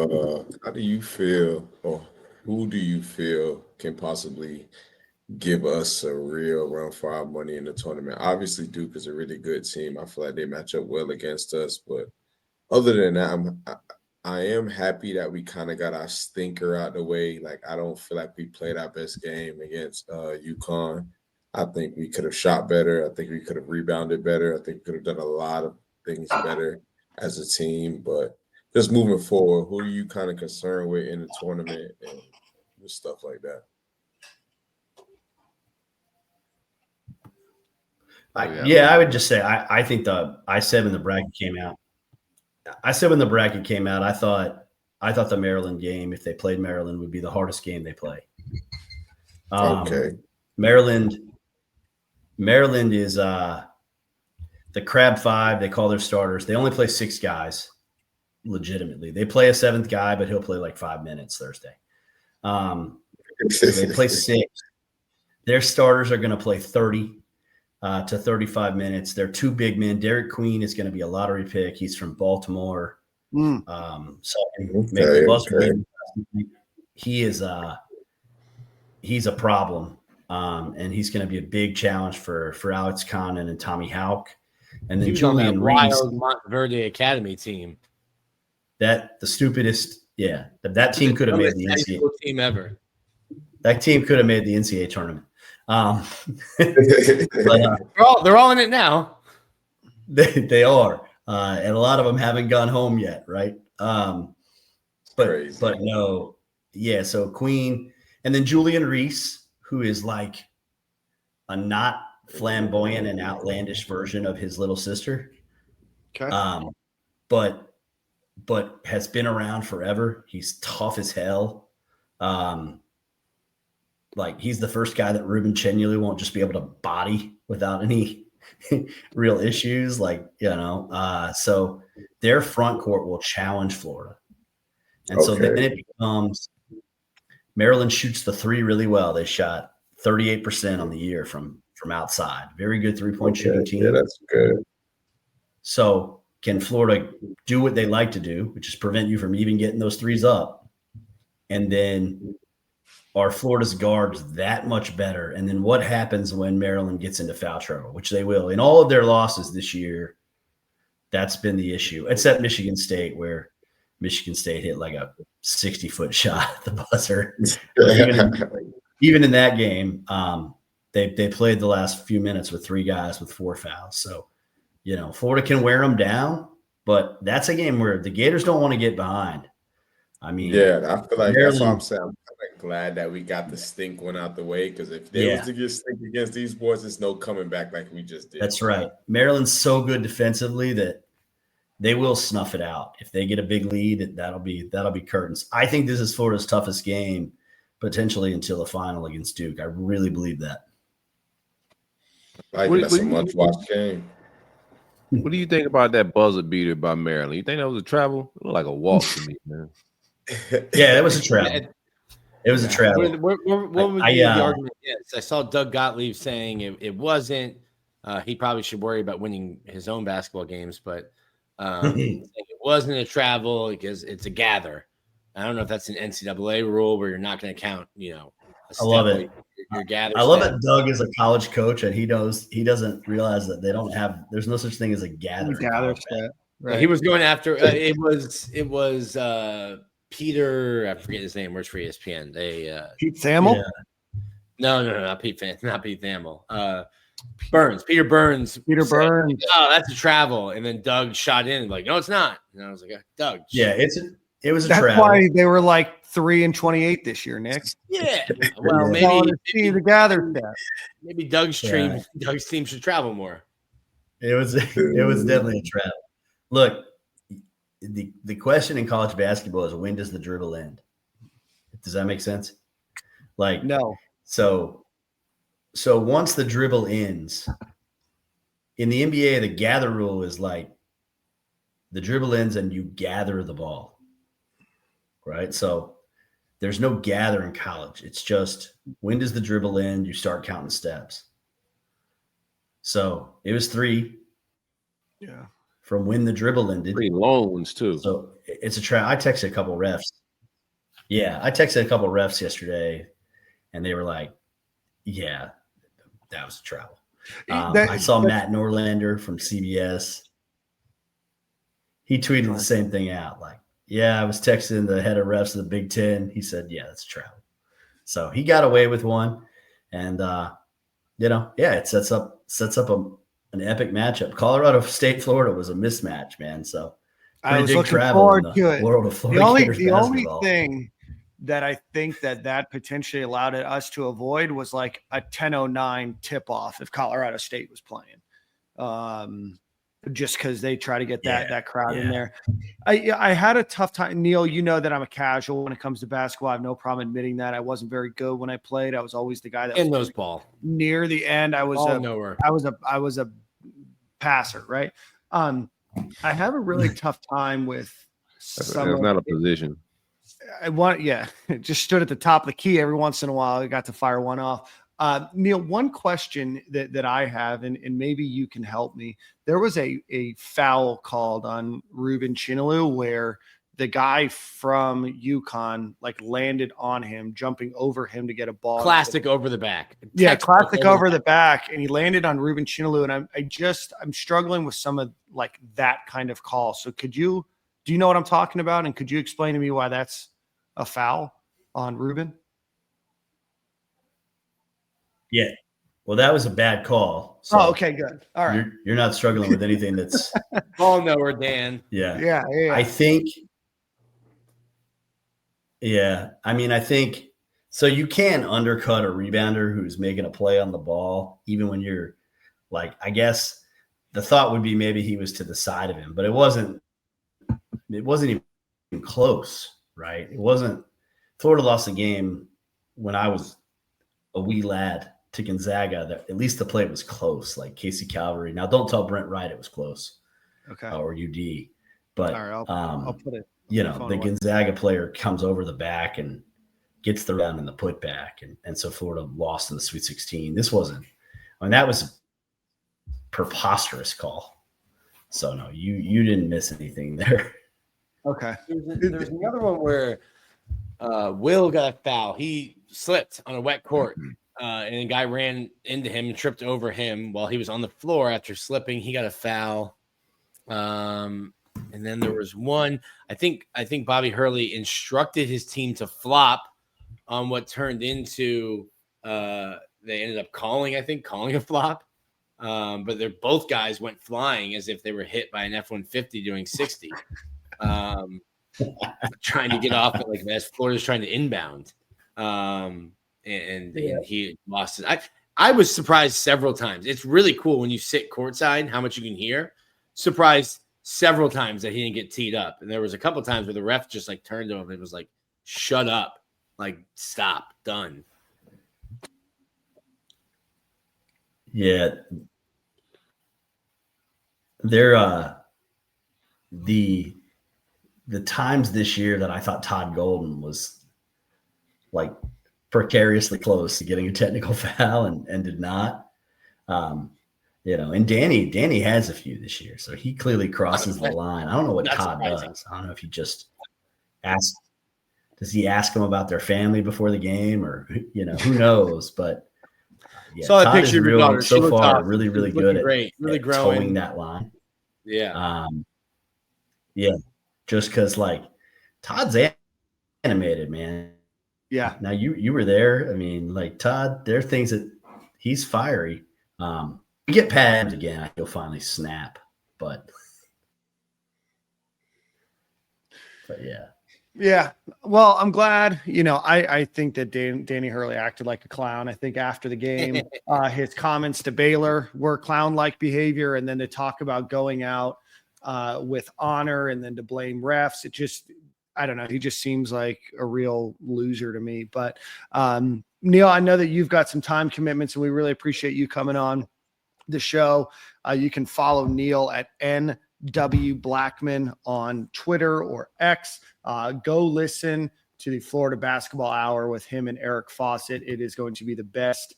how do you feel, or who do you feel can possibly give us a real run for our money in the tournament? Obviously, Duke is a really good team. I feel like they match up well against us. But other than that, I am happy that we kind of got our stinker out the way. Like, I don't feel like we played our best game against UConn. I think we could have shot better. I think we could have rebounded better. I think we could have done a lot of things better as a team. But just moving forward, who are you kind of concerned with in the tournament and stuff like that? I would just say I think I said when the bracket came out. I thought the Maryland game, if they played Maryland, would be the hardest game they play. Okay. Maryland is the Crab Five. They call their starters. They only play 6 guys legitimately. They play a 7th guy, but he'll play like 5 minutes Thursday. So they play 6. Their starters are going to play 30 to 35 minutes. They're 2 big men. Derik Queen is going to be a lottery pick. He's from Baltimore. He's a problem. And he's going to be a big challenge for Alex Connon and Tommy Houck. And then Julian Reese. Monteverde Academy team. That the stupidest, that team could have made the NCAA team ever. That team could have made the NCAA tournament. But, they're all in it now. They are, and a lot of them haven't gone home yet, right? But no, yeah. So Queen, and then Julian Reese, who is like a not flamboyant and outlandish version of his little sister. Okay. But has been around forever. He's tough as hell. Like he's the first guy that Ruben Chenuli won't just be able to body without any real issues. Like, so their front court will challenge Florida. And so then it becomes Maryland shoots the 3 really well. They shot 38% on the year from outside. Very good 3-point shooting team. Yeah, that's good. So can Florida do what they like to do, which is prevent you from even getting those 3s up? And then are Florida's guards that much better? And then what happens when Maryland gets into foul trouble, which they will. In all of their losses this year, that's been the issue, except Michigan State, where Michigan State hit like a 60-foot shot at the buzzer. Even in that game, they played the last few minutes with 3 guys with 4 fouls. So, Florida can wear them down, but that's a game where the Gators don't want to get behind. I mean, yeah, I feel like that's what I'm saying. I'm glad that we got the stink one out the way, because if they was to get stink against these boys, there's no coming back like we just did. That's right. Maryland's so good defensively that they will snuff it out. If they get a big lead, that'll be curtains. I think this is Florida's toughest game potentially until the final against Duke. I really believe that. I think that's a much-watched game. What do you think about that buzzer beater by Maryland? You think that was a travel? It looked like a walk to me, man. Yeah, it was a travel. It was a travel. What would be the argument? Yes, I saw Doug Gottlieb saying it wasn't. He probably should worry about winning his own basketball games, but it wasn't a travel because it's a gather. I don't know if that's an NCAA rule where you're not going to count, I love it. Your gather. I love that Doug is a college coach and he doesn't realize that there's no such thing as a gather. Right. He was going after it was Peter, I forget his name, works for ESPN. Pete Thamel? Yeah. No, not Pete Thamel. Peter Burns. Burns. Oh, that's a travel. And then Doug shot in like, no, it's not. And I was like, Doug. Yeah, it was a That's travel. why they were like 3-28 this year, Nick. Yeah. Well, maybe the gather stat. Maybe Doug's team should travel more. It was definitely a travel. Look, the question in college basketball is, when does the dribble end? Does that make sense? Like, no. So once the dribble ends, in the NBA, the gather rule is like the dribble ends and you gather the ball, right? So there's no gather in college. It's just, when does the dribble end? You start counting steps. So it was 3. Yeah. From when the dribble ended. 3 long ones too. So it's a trap. I texted a couple refs. Yeah, I texted a couple refs yesterday, and they were like, "Yeah, that was a travel." I saw Matt Norlander from CBS. He tweeted the same thing out. Like, yeah, I was texting the head of refs of the Big Ten. He said, "Yeah, that's a travel." So he got away with one, and it sets up an epic matchup. Colorado State, Florida was a mismatch, man. So I was looking forward to it. World of Florida Gators the only basketball. thing that I think that potentially allowed us to avoid was like a 10:09 tip off if Colorado State was playing, just because they try to get that crowd in there. I had a tough time. Neil, you know that I'm a casual when it comes to basketball. I have no problem admitting that I wasn't very good when I played. I was always the guy that in those ball near the end. I was a passer, right? I have a really tough time with that's not a position. Just stood at the top of the key every once in a while. I got to fire one off. Neil, one question that I have, and maybe you can help me. There was a foul called on Ruben Chinalu where the guy from UConn landed on him, jumping over him to get a ball. Classic over the back. Classic over the back, and he landed on Ruben Chinalu. And I'm struggling with some of that kind of call. So do you know what I'm talking about? And could you explain to me why that's a foul on Ruben? Yeah. Well, that was a bad call. So okay, good. All right. You're not struggling with anything that's ball knower, Dan. Yeah. I think. Yeah. I mean, I think so. You can undercut a rebounder who's making a play on the ball, even when you're I guess the thought would be maybe he was to the side of him, but it wasn't even close, right? It wasn't. Florida lost the game when I was a wee lad to Gonzaga. That at least the play was close, like Casey Calvary. Now, don't tell Brent Wright it was close, okay, or UD. But all right, I'll put it. The Gonzaga player comes over the back and gets the run and the putback, and so Florida lost in the Sweet 16. This wasn't. I mean, that was a preposterous call. So no, you didn't miss anything there. Okay. There's another one where Will got a foul. He slipped on a wet court, and a guy ran into him and tripped over him while he was on the floor after slipping. He got a foul. And then there was one. I think Bobby Hurley instructed his team to flop on what turned into they ended up calling a flop. But both guys went flying as if they were hit by an F-150 doing 60. Trying to get off as Florida's trying to inbound. And he lost it. I was surprised several times. It's really cool when you sit courtside how much you can hear. Surprised several times that he didn't get teed up. And there was a couple times where the ref just turned to him and was like, shut up. Like, stop, done. Yeah. They're the times this year that I thought Todd Golden was like precariously close to getting a technical foul and did not. And Danny has a few this year, so he clearly crosses the line. I don't know what Todd does. I don't know if he just asks. Does he ask them about their family before the game, or who knows? But yeah, saw that Todd picture is of your daughter. so far awesome. really good great. Really at growing towing that line. Yeah. Yeah, just because like Todd's animated, man. Yeah. Now you were there. I mean, like Todd, there are things that he's fiery. We get Pat again, he'll finally snap. But yeah. Yeah. Well, I'm glad, I think that Danny Hurley acted like a clown. I think after the game, his comments to Baylor were clown-like behavior. And then to talk about going out with honor and then to blame refs. It just, I don't know. He just seems like a real loser to me. But Neil, I know that you've got some time commitments and we really appreciate you coming on the show. You can follow Neil at NW Blackmon on Twitter or X. Go listen to the Florida Basketball Hour with him and Eric Fawcett. It is going to be the best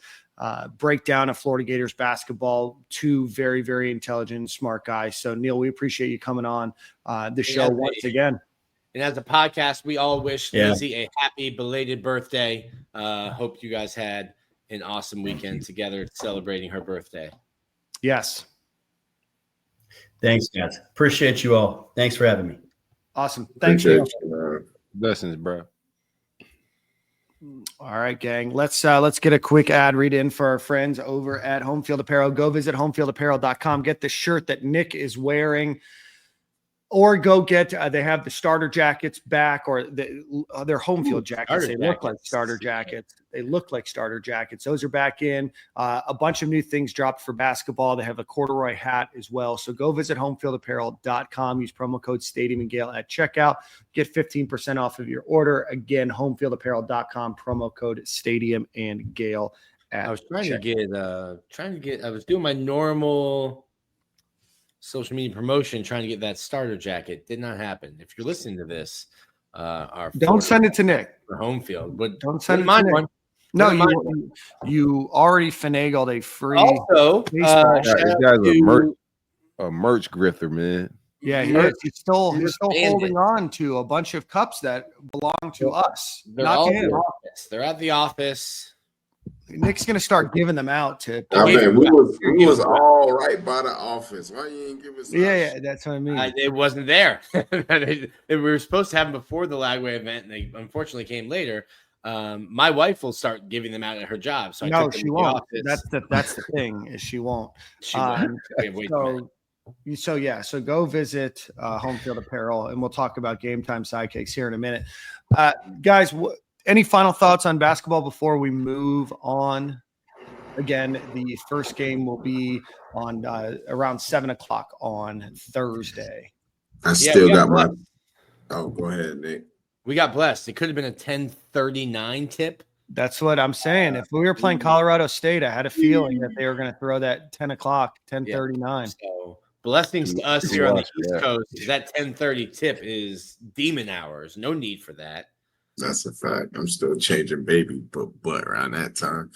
breakdown of Florida Gators basketball. Two very, very intelligent, smart guys. So, Neil, we appreciate you coming on the show once again. And as a podcast, we all wish Lizzie a happy belated birthday. Hope you guys had an awesome weekend together celebrating her birthday. Yes. Thanks, guys. Appreciate you all. Thanks for having me. Awesome. Thanks, Neil. Blessings, bro. All right, gang. Let's get a quick ad read in for our friends over at Home Field Apparel. Go visit homefieldapparel.com. Get the shirt that Nick is wearing. Or go get, they have the starter jackets back, or they're home field jackets. They look like starter jackets. Those are back in. A bunch of new things dropped for basketball. They have a corduroy hat as well. So go visit homefieldapparel.com. Use promo code Stadium and Gale at checkout. Get 15% off of your order. Again, homefieldapparel.com, promo code Stadium and Gale. I was trying to get, I was doing my normal social media promotion trying to get that starter jacket. Did not happen. If you're listening to this, don't send it to Nick for home field, but don't send it to Nick. One. No, you already finagled a free. Also, this guy's a merch grifter, man. Yeah, he is. He's still holding on to a bunch of cups that belong to us. They're all at the office. They're at the office. Nick's gonna start giving them out to. We was all right by the office. Why you ain't give us? Yeah, that's what I mean. It wasn't there. We were supposed to have them before the Lagway event, and they unfortunately came later. My wife will start giving them out at her job. So no, she won't. That's the thing is she won't. She won't. So go visit Home Field Apparel, and we'll talk about Game Time Sidekicks here in a minute, guys. Any final thoughts on basketball before we move on? Again, the first game will be on around 7:00 on Thursday. I still got my. Oh, go ahead, Nick. We got blessed. It could have been a 10:39 tip. That's what I'm saying. If we were playing Colorado State, I had a feeling that they were going to throw that 10:00, 10:39. So blessings to us here on the East Coast. That 10:30 tip is demon hours. No need for that. That's a fact. I'm still changing baby butt around that time.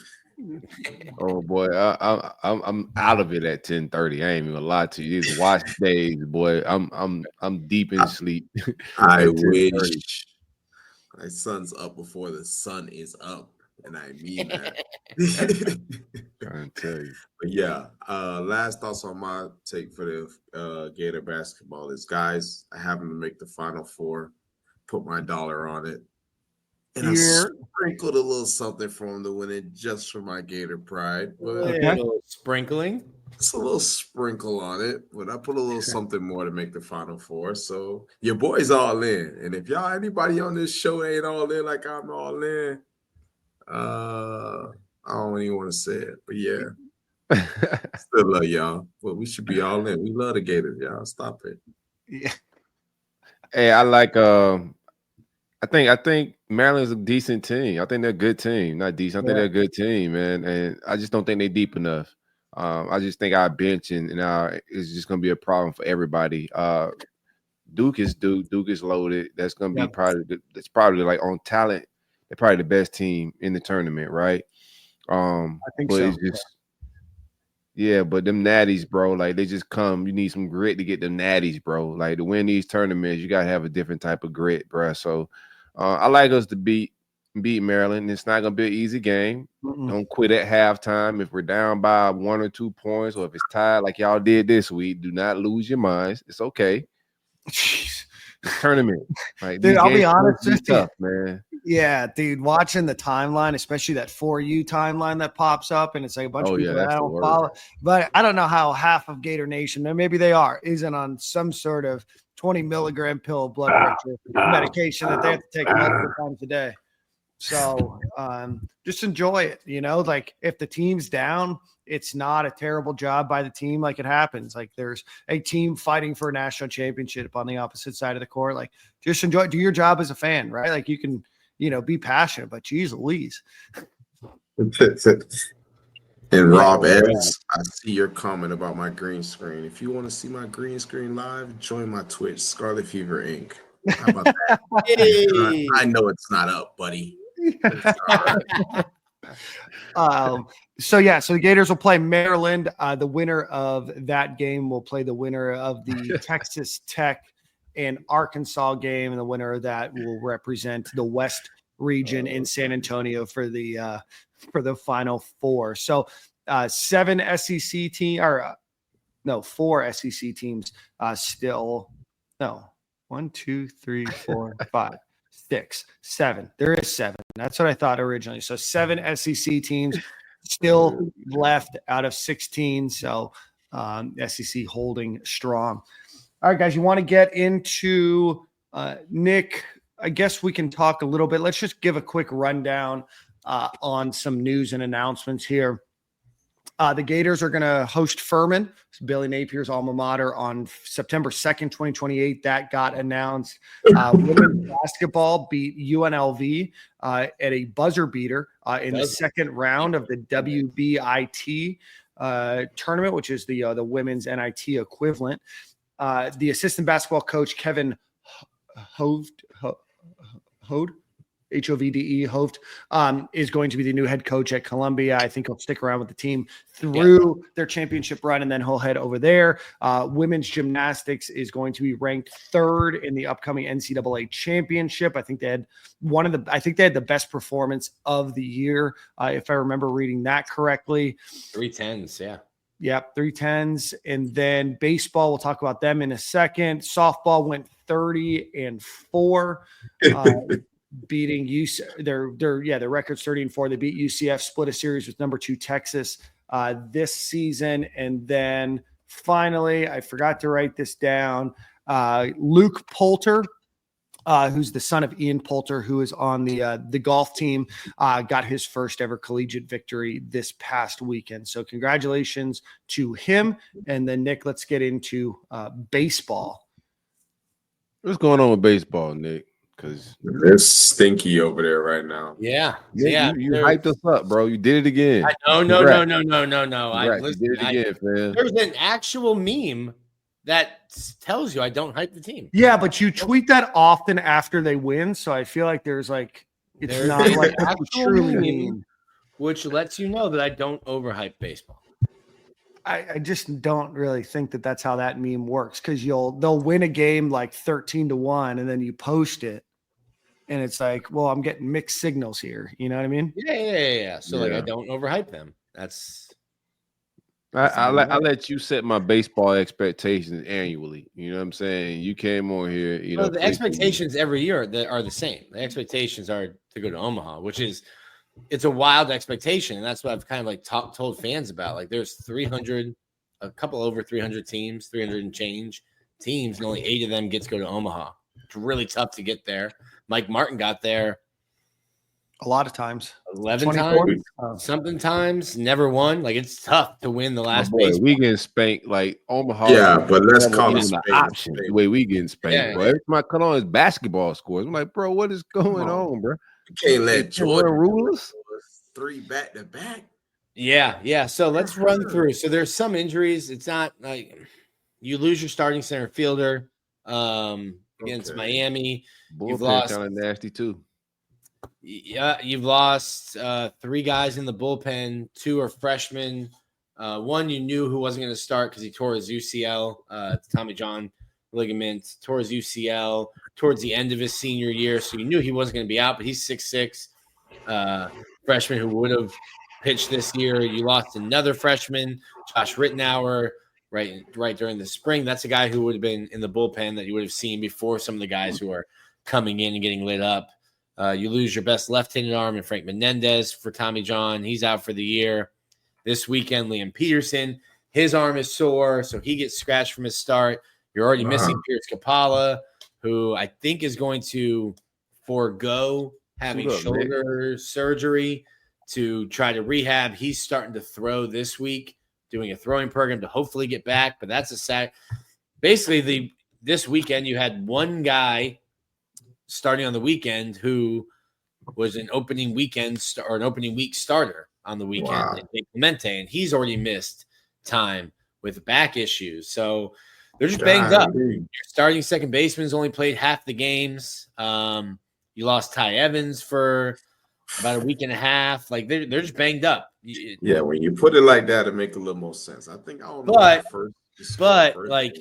Oh boy, I'm out of it at 10:30. I ain't even gonna lie to you. These watch days, boy. I'm deep in sleep. I wish my son's up before the sun is up, and I mean that. Trying to tell you. But yeah, last thoughts on my take for the Gator basketball is, guys, I have them to make the Final Four. Put my dollar on it. And I sprinkled a little something for him to win it just for my Gator pride. But a little sprinkling? It's a little sprinkle on it, but I put a little something more to make the Final Four. So your boy's all in. And if anybody on this show ain't all in like I'm all in, I don't even want to say it. But yeah, still love y'all. But we should be all in. We love the Gators, y'all. Stop it. Yeah. Hey, I like I think Maryland's a decent team. I think they're a good team. Not decent. I think they're a good team, man. And I just don't think they're deep enough. I just think our bench and our is just going to be a problem for everybody. Duke is loaded. That's going to be that's probably like on talent. They're probably the best team in the tournament, right? I think but so. It's just, yeah, but them natties, bro, like they just come. You need some grit to get them natties, bro. Like to win these tournaments, you gotta have a different type of grit, bro. So I like us to beat Maryland. It's not gonna be an easy game. Don't quit at halftime. If we're down by 1 or 2 points, or if it's tied like y'all did this week, do not lose your minds. It's okay. Jeez. It's tournament. Like, dude, I'll be honest with you, tough, man. Yeah, dude, watching the timeline, especially that 4U timeline that pops up, and it's like a bunch of people that I don't follow. But I don't know how half of Gator Nation, and maybe they are, isn't on some sort of 20 milligram pill of blood pressure medication that they have to take multiple times a day. So just enjoy it, like if the team's down, it's not a terrible job by the team. Like it happens, like there's a team fighting for a national championship on the opposite side of the court. Like just enjoy, do your job as a fan, right? Like you can, be passionate, but geez Louise. And Rob Eds, I see your comment about my green screen. If you want to see my green screen live, join my Twitch, Scarlet Fever Inc. How about that? Hey. I know it's not up, buddy. So the Gators will play Maryland. The winner of that game will play the winner of the Texas Tech and Arkansas game, and the winner of that will represent the West region in San Antonio for the Final Four. So 4 SEC teams still. No, 1, 2, 3, 4, 5. 6, 7. There is 7. That's what I thought originally. So 7 SEC teams still left out of 16. So SEC holding strong. All right, guys, you want to get into Nick? I guess we can talk a little bit. Let's just give a quick rundown on some news and announcements here. The Gators are going to host Furman, Billy Napier's alma mater, on September 2nd, 2028. That got announced. Women's basketball beat UNLV at a buzzer beater in the second round of the WBIT tournament, which is the women's NIT equivalent. The assistant basketball coach, Kevin Hovde, Hovde, is going to be the new head coach at Columbia. I think he'll stick around with the team through their championship run, and then he'll head over there. Women's gymnastics is going to be ranked 3rd in the upcoming NCAA championship. I think they had the best performance of the year, if I remember reading that correctly. 3 10s, yeah. Yep, 3 10s. And then baseball, we'll talk about them in a second. Softball went 30-4. Beating their record's 30-4. They beat UCF, split a series with number 2 Texas this season. And then finally, I forgot to write this down. Luke Poulter, who's the son of Ian Poulter, who is on the golf team, got his first ever collegiate victory this past weekend. So congratulations to him. And then Nick, let's get into baseball. What's going on with baseball, Nick? Because it's stinky over there right now. Yeah. You hyped us up, bro. You did it again. No. You did it again, man. There's an actual meme that tells you I don't hype the team. Yeah, but you tweet that often after they win, so I feel like there's not like a true meme, which lets you know that I don't overhype baseball. I just don't really think that that's how that meme works, because they'll win a game like 13-1, and then you post it, and it's like, well, I'm getting mixed signals here. You know what I mean? Yeah. So I don't overhype them. That's I let you set my baseball expectations annually. You know what I'm saying? You came on here. The expectations every year are the same. The expectations are to go to Omaha, which is. It's a wild expectation, and that's what I've kind of told fans about. Like, there's a couple over 300 teams, 300 and change teams, and only 8 of them get to go to Omaha. It's really tough to get there. Mike Martin got there A lot of times. 11 24? times, something times, never won. Like, it's tough to win the last boy, baseball. we getting spanked like Omaha. Yeah, but let's never call even it an spade. option. The way we getting spanked, Yeah. bro. Every time I cut on his basketball scores, I'm like, bro, what is going on, bro? You can't let They Jordan rulers. 3 back-to-back. Yeah. So let's run through. So there's some injuries. It's not like you lose your starting center fielder against Miami. You've Bullpen lost kind of nasty too. Yeah, you've lost 3 guys in the bullpen. 2 are freshmen. One you knew who wasn't going to start because he tore his UCL, Tommy John ligament, tore his UCL towards the end of his senior year. So you knew he wasn't going to be out, but he's 6'6", freshman who would have pitched this year. You lost another freshman, Josh Rittenauer, right during the spring. That's a guy who would have been in the bullpen that you would have seen before some of the guys who are coming in and getting lit up. You lose your best left-handed arm in Frank Menendez for Tommy John. He's out for the year. This weekend, Liam Peterson, his arm is sore, so he gets scratched from his start. You're already missing Pierce Capala, who I think is going to forego having shoulder surgery to try to rehab. He's starting to throw this week, doing a throwing program to hopefully get back, but that's a sad. Basically, this weekend you had one guy starting on the weekend who was an opening weekend or an opening week starter on the weekend, Clemente, and he's already missed time with back issues. So they're just banged up. Your starting second baseman's only played half the games. You lost Ty Evans for about a week and a half. Like they're just banged up. Yeah, when you put it like that, it makes a little more sense. I think I don't know. But like,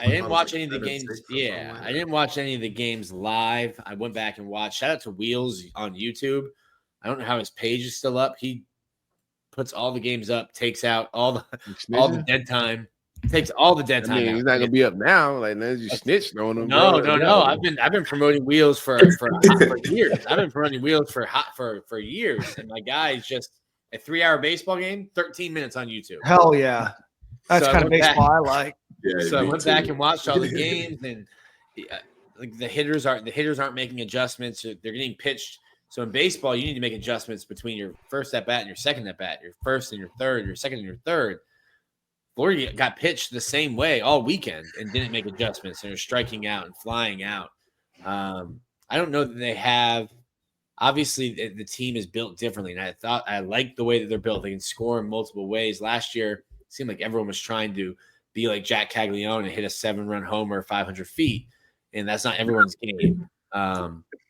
I didn't watch any of the games. Yeah, I didn't watch any of the games live. I went back and watched. Shout out to Wheels on YouTube. I don't know how his page is still up. He puts all the games up, takes out all the dead time, takes all the dead time. I mean, he's not gonna be up now. Like, you snitched on him. No. I've been promoting Wheels for years. I've been promoting Wheels for years, and my guy is just a 3-hour baseball game, 13 minutes on YouTube. Hell yeah. That's kind of baseball I like. Yeah, so I went back and watched all the games, and like the hitters aren't making adjustments. They're getting pitched. So in baseball, you need to make adjustments between your first at bat and your second at bat, your first and your third, your second and your third. Florida got pitched the same way all weekend and didn't make adjustments, and they're striking out and flying out. I don't know that they have. Obviously, the team is built differently, and I like the way that they're built. They can score in multiple ways. Last year, it seemed like everyone was trying to be like Jack Caglione and hit a 7-run homer 500 feet, and that's not everyone's game.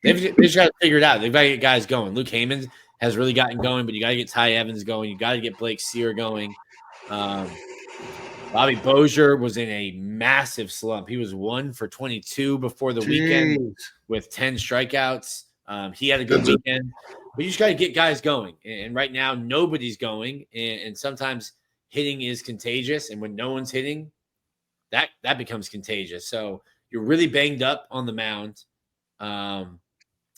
They've just got to figure it out. They've got to get guys going. Luke Heyman has really gotten going, but you got to get Ty Evans going. You got to get Blake Sear going. Bobby Bozier was in a massive slump. He was 1 for 22 before the weekend with 10 strikeouts. He had a good weekend, but you just got to get guys going. And right now, nobody's going. And sometimes hitting is contagious. And when no one's hitting, that becomes contagious. So you're really banged up on the mound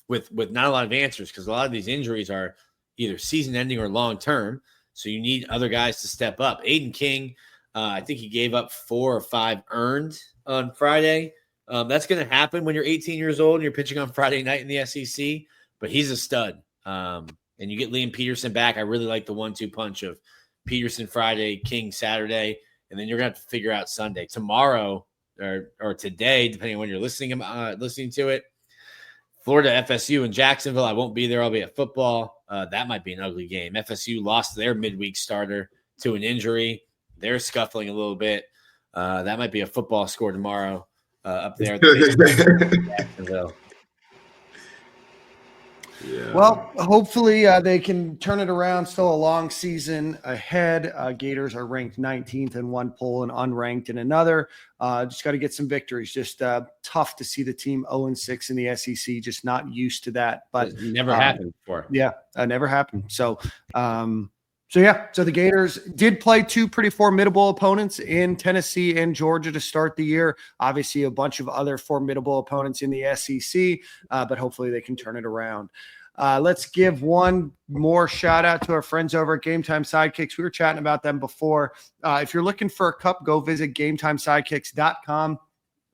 with not a lot of answers because a lot of these injuries are either season-ending or long-term. So you need other guys to step up. Aiden King, I think he gave up 4 or 5 earned on Friday. That's going to happen when you're 18 years old and you're pitching on Friday night in the SEC, but he's a stud. And you get Liam Peterson back. I really like the 1-2 punch of Peterson Friday, King Saturday, and then you're going to have to figure out Sunday. Tomorrow or today, depending on when you're listening to it, Florida FSU in Jacksonville. I won't be there. I'll be at football. That might be an ugly game. FSU lost their midweek starter to an injury. They're scuffling a little bit. That might be a football score tomorrow up there. Jacksonville. Yeah. Well, hopefully they can turn it around. Still a long season ahead. Gators are ranked 19th in one poll and unranked in another. Just got to get some victories. Just tough to see the team 0-6 in the SEC. Just not used to that. But it never happened before. Yeah, never happened. So the Gators did play 2 pretty formidable opponents in Tennessee and Georgia to start the year. Obviously, a bunch of other formidable opponents in the SEC, but hopefully they can turn it around. Let's give one more shout out to our friends over at Game Time Sidekicks. We were chatting about them before. If you're looking for a cup, go visit GameTimeSidekicks.com.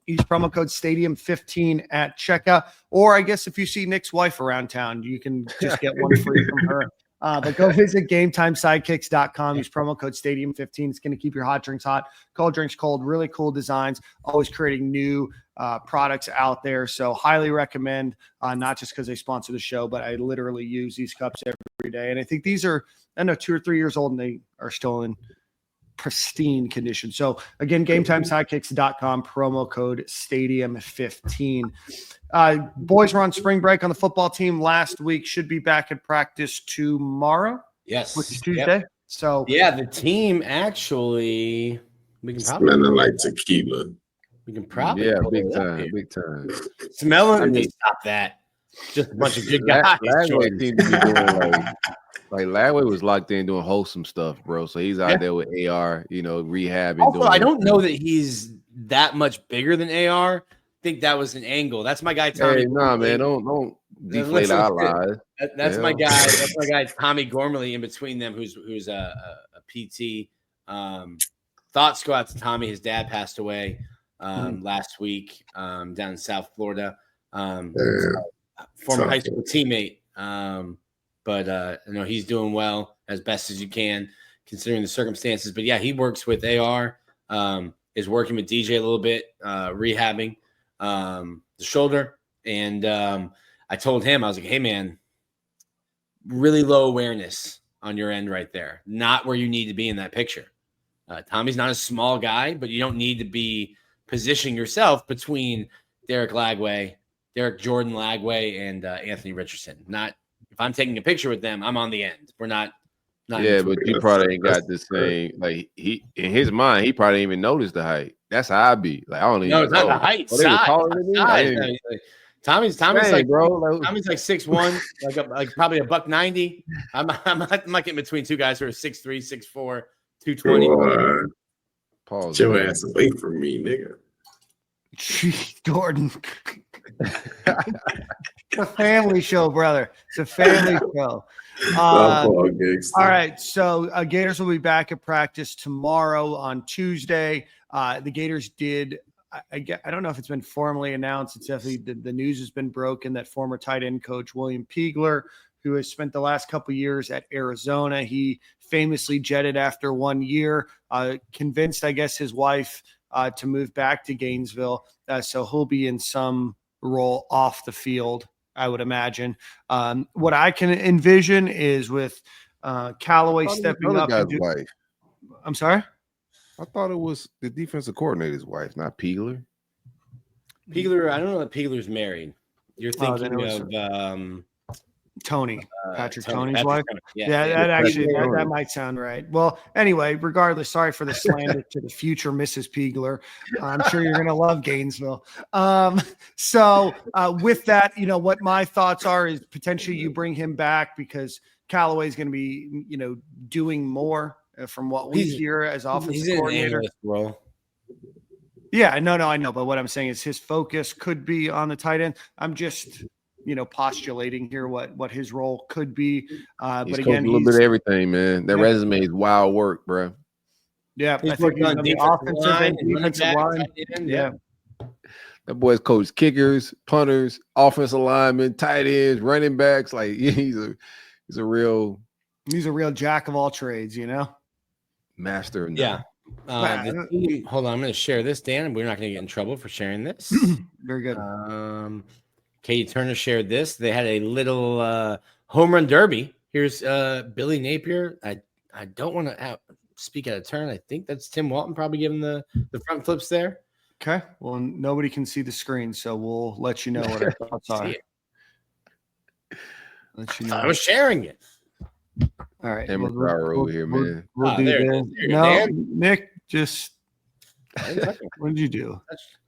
Use promo code Stadium15 at checkout. Or I guess if you see Nick's wife around town, you can just get one free from her. But go visit GameTimeSidekicks.com. Use promo code Stadium15. It's going to keep your hot drinks hot, cold drinks cold. Really cool designs. Always creating new products out there. So highly recommend, not just because they sponsor the show, but I literally use these cups every day. And I think these are, 2 or 3 years old, and they are still in pristine condition. So again, GameTimeSidekicks.com, promo code Stadium15. Boys were on spring break on the football team last week. Should be back at practice tomorrow. Yes, which is Tuesday. Yep. So yeah, the team actually, we can probably smelling like tequila. We can probably big time. Smelling. I mean, stop that. Just a bunch of good guys. Lagway seemed to be doing like Lagway was locked in doing wholesome stuff, bro. So he's out there with AR, rehabbing. Also, I don't know that he's that much bigger than AR. I think that was an angle. That's my guy, Tommy. Hey, nah, man, don't deflate our lives. That's my guy. That's my guy, Tommy Gormley. In between them, who's a PT. Thoughts go out to Tommy. His dad passed away last week down in South Florida. Former high school teammate. But he's doing well as best as you can considering the circumstances. But yeah, he works with AR, is working with DJ a little bit, rehabbing the shoulder. And I told him, I was like, hey man, really low awareness on your end right there. Not where you need to be in that picture. Tommy's not a small guy, but you don't need to be positioning yourself between Derik Jordan Lagway and Anthony Richardson. If I'm taking a picture with them, I'm on the end. We're not. Yeah, but you probably ain't got the same. Like he in his mind, he probably didn't even notice the height. That's how I be. Like I don't even. No, it's not the height. Size. Tommy's like, bro. Tommy's like 6'1", like probably $190. I'm like in between two guys who are 6'3", 6'4", 220. Pause. Get your ass away from me, nigga. Jeez, Gordon. It's a family show, brother. It's a family show. All right, so Gators will be back at practice tomorrow on Tuesday. The Gators did. I don't know if it's been formally announced. It's definitely the news has been broken that former tight end coach William Peagler, who has spent the last couple of years at Arizona, he famously jetted after 1 year, convinced, I guess, his wife to move back to Gainesville. So he'll be in some role off the field, I would imagine. What I can envision is with Callaway stepping up. Wife. I'm sorry? I thought it was the defensive coordinator's wife, not Peagler. Peagler, I don't know that Peagler's married. You're thinking of Tony, Patrick Tony's wife. Yeah, that might sound right. Well, anyway, regardless, sorry for the slander to the future Mrs. Peagler. I'm sure you're going to love Gainesville. So with that, what my thoughts are is potentially you bring him back because Callaway's going to be, doing more from what we hear as offensive coordinator. Yeah, no, I know. But what I'm saying is his focus could be on the tight end. I'm just postulating here what his role could be. But again, a little bit of everything, man. That resume is wild work, bro. Yeah, I think on the offensive and defensive line. Yeah. That boy's coached kickers, punters, offensive linemen, tight ends, running backs. Like he's a real jack of all trades, master. Yeah. Hold on, I'm going to share this, Dan. We're not going to get in trouble for sharing this. Very good. Katie Turner shared this. They had a little home run derby. Here's Billy Napier. I don't want to speak out of turn. I think that's Tim Walton probably giving the front flips there. Okay. Well, nobody can see the screen, so we'll let you know what our thoughts are. Let you know. I was sharing it. All right. We'll here, man. We'll do this. No, Nick, just what did you do?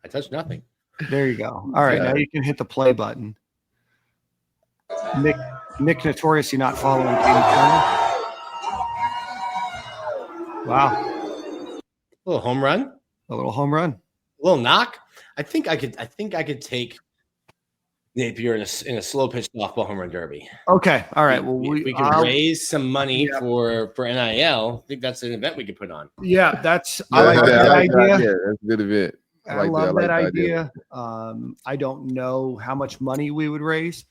I touched nothing. There you go. All right, now you can hit the play button. Nick notoriously not following Katie Turner. Wow. A little home run. A little knock. I think I could take Napier in a slow pitch softball home run derby. Okay. All right. Well, we can raise some money for NIL. I think that's an event we could put on. Yeah, I like that idea. Yeah, that's a good event. I love that idea. I don't know how much money we would raise.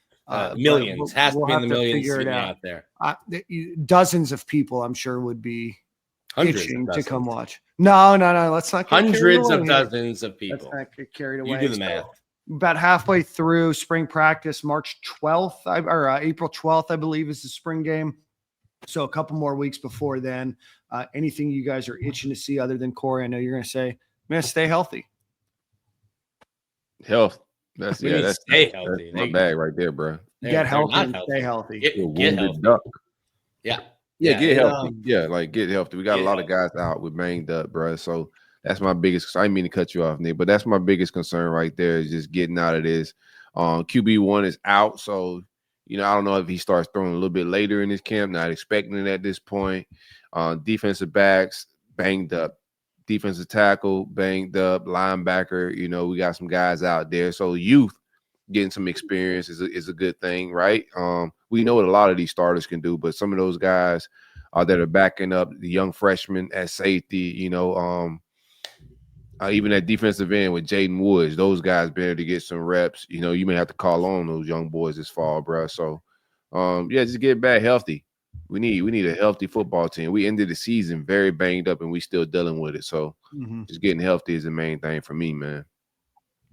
Millions. Has to be in the millions figure to it get me out. out there. Dozens of people, I'm sure, would be Hundreds itching of to come dozens. watch. No. Let's not get Hundreds of carried away dozens of here. people. Let's not get carried away. You do the math. About halfway through spring practice, March 12th or April 12th, I believe, is the spring game. So a couple more weeks before then. Anything you guys are itching to see other than Corey? I know you're going to say, man, stay healthy. Health. That's stay healthy. That's my bag right there, bro. Get healthy and stay healthy. Get healthy. Duck. Yeah, get healthy. Get healthy. We got a lot of guys out with banged up, bro. So that's my biggest. I didn't mean to cut you off, Nick, but that's my biggest concern right there is just getting out of this. QB1 is out, so I don't know if he starts throwing a little bit later in his camp. Not expecting it at this point. Defensive backs banged up. Defensive tackle banged up. Linebacker, we got some guys out there. So youth getting some experience is a good thing, right? We know what a lot of these starters can do, but some of those guys that are backing up the young freshmen at safety, even at defensive end with Jaden Woods, those guys better to get some reps. You may have to call on those young boys this fall, bro. So, just get back healthy. We need a healthy football team. We ended the season very banged up, and we still dealing with it. So, just getting healthy is the main thing for me, man.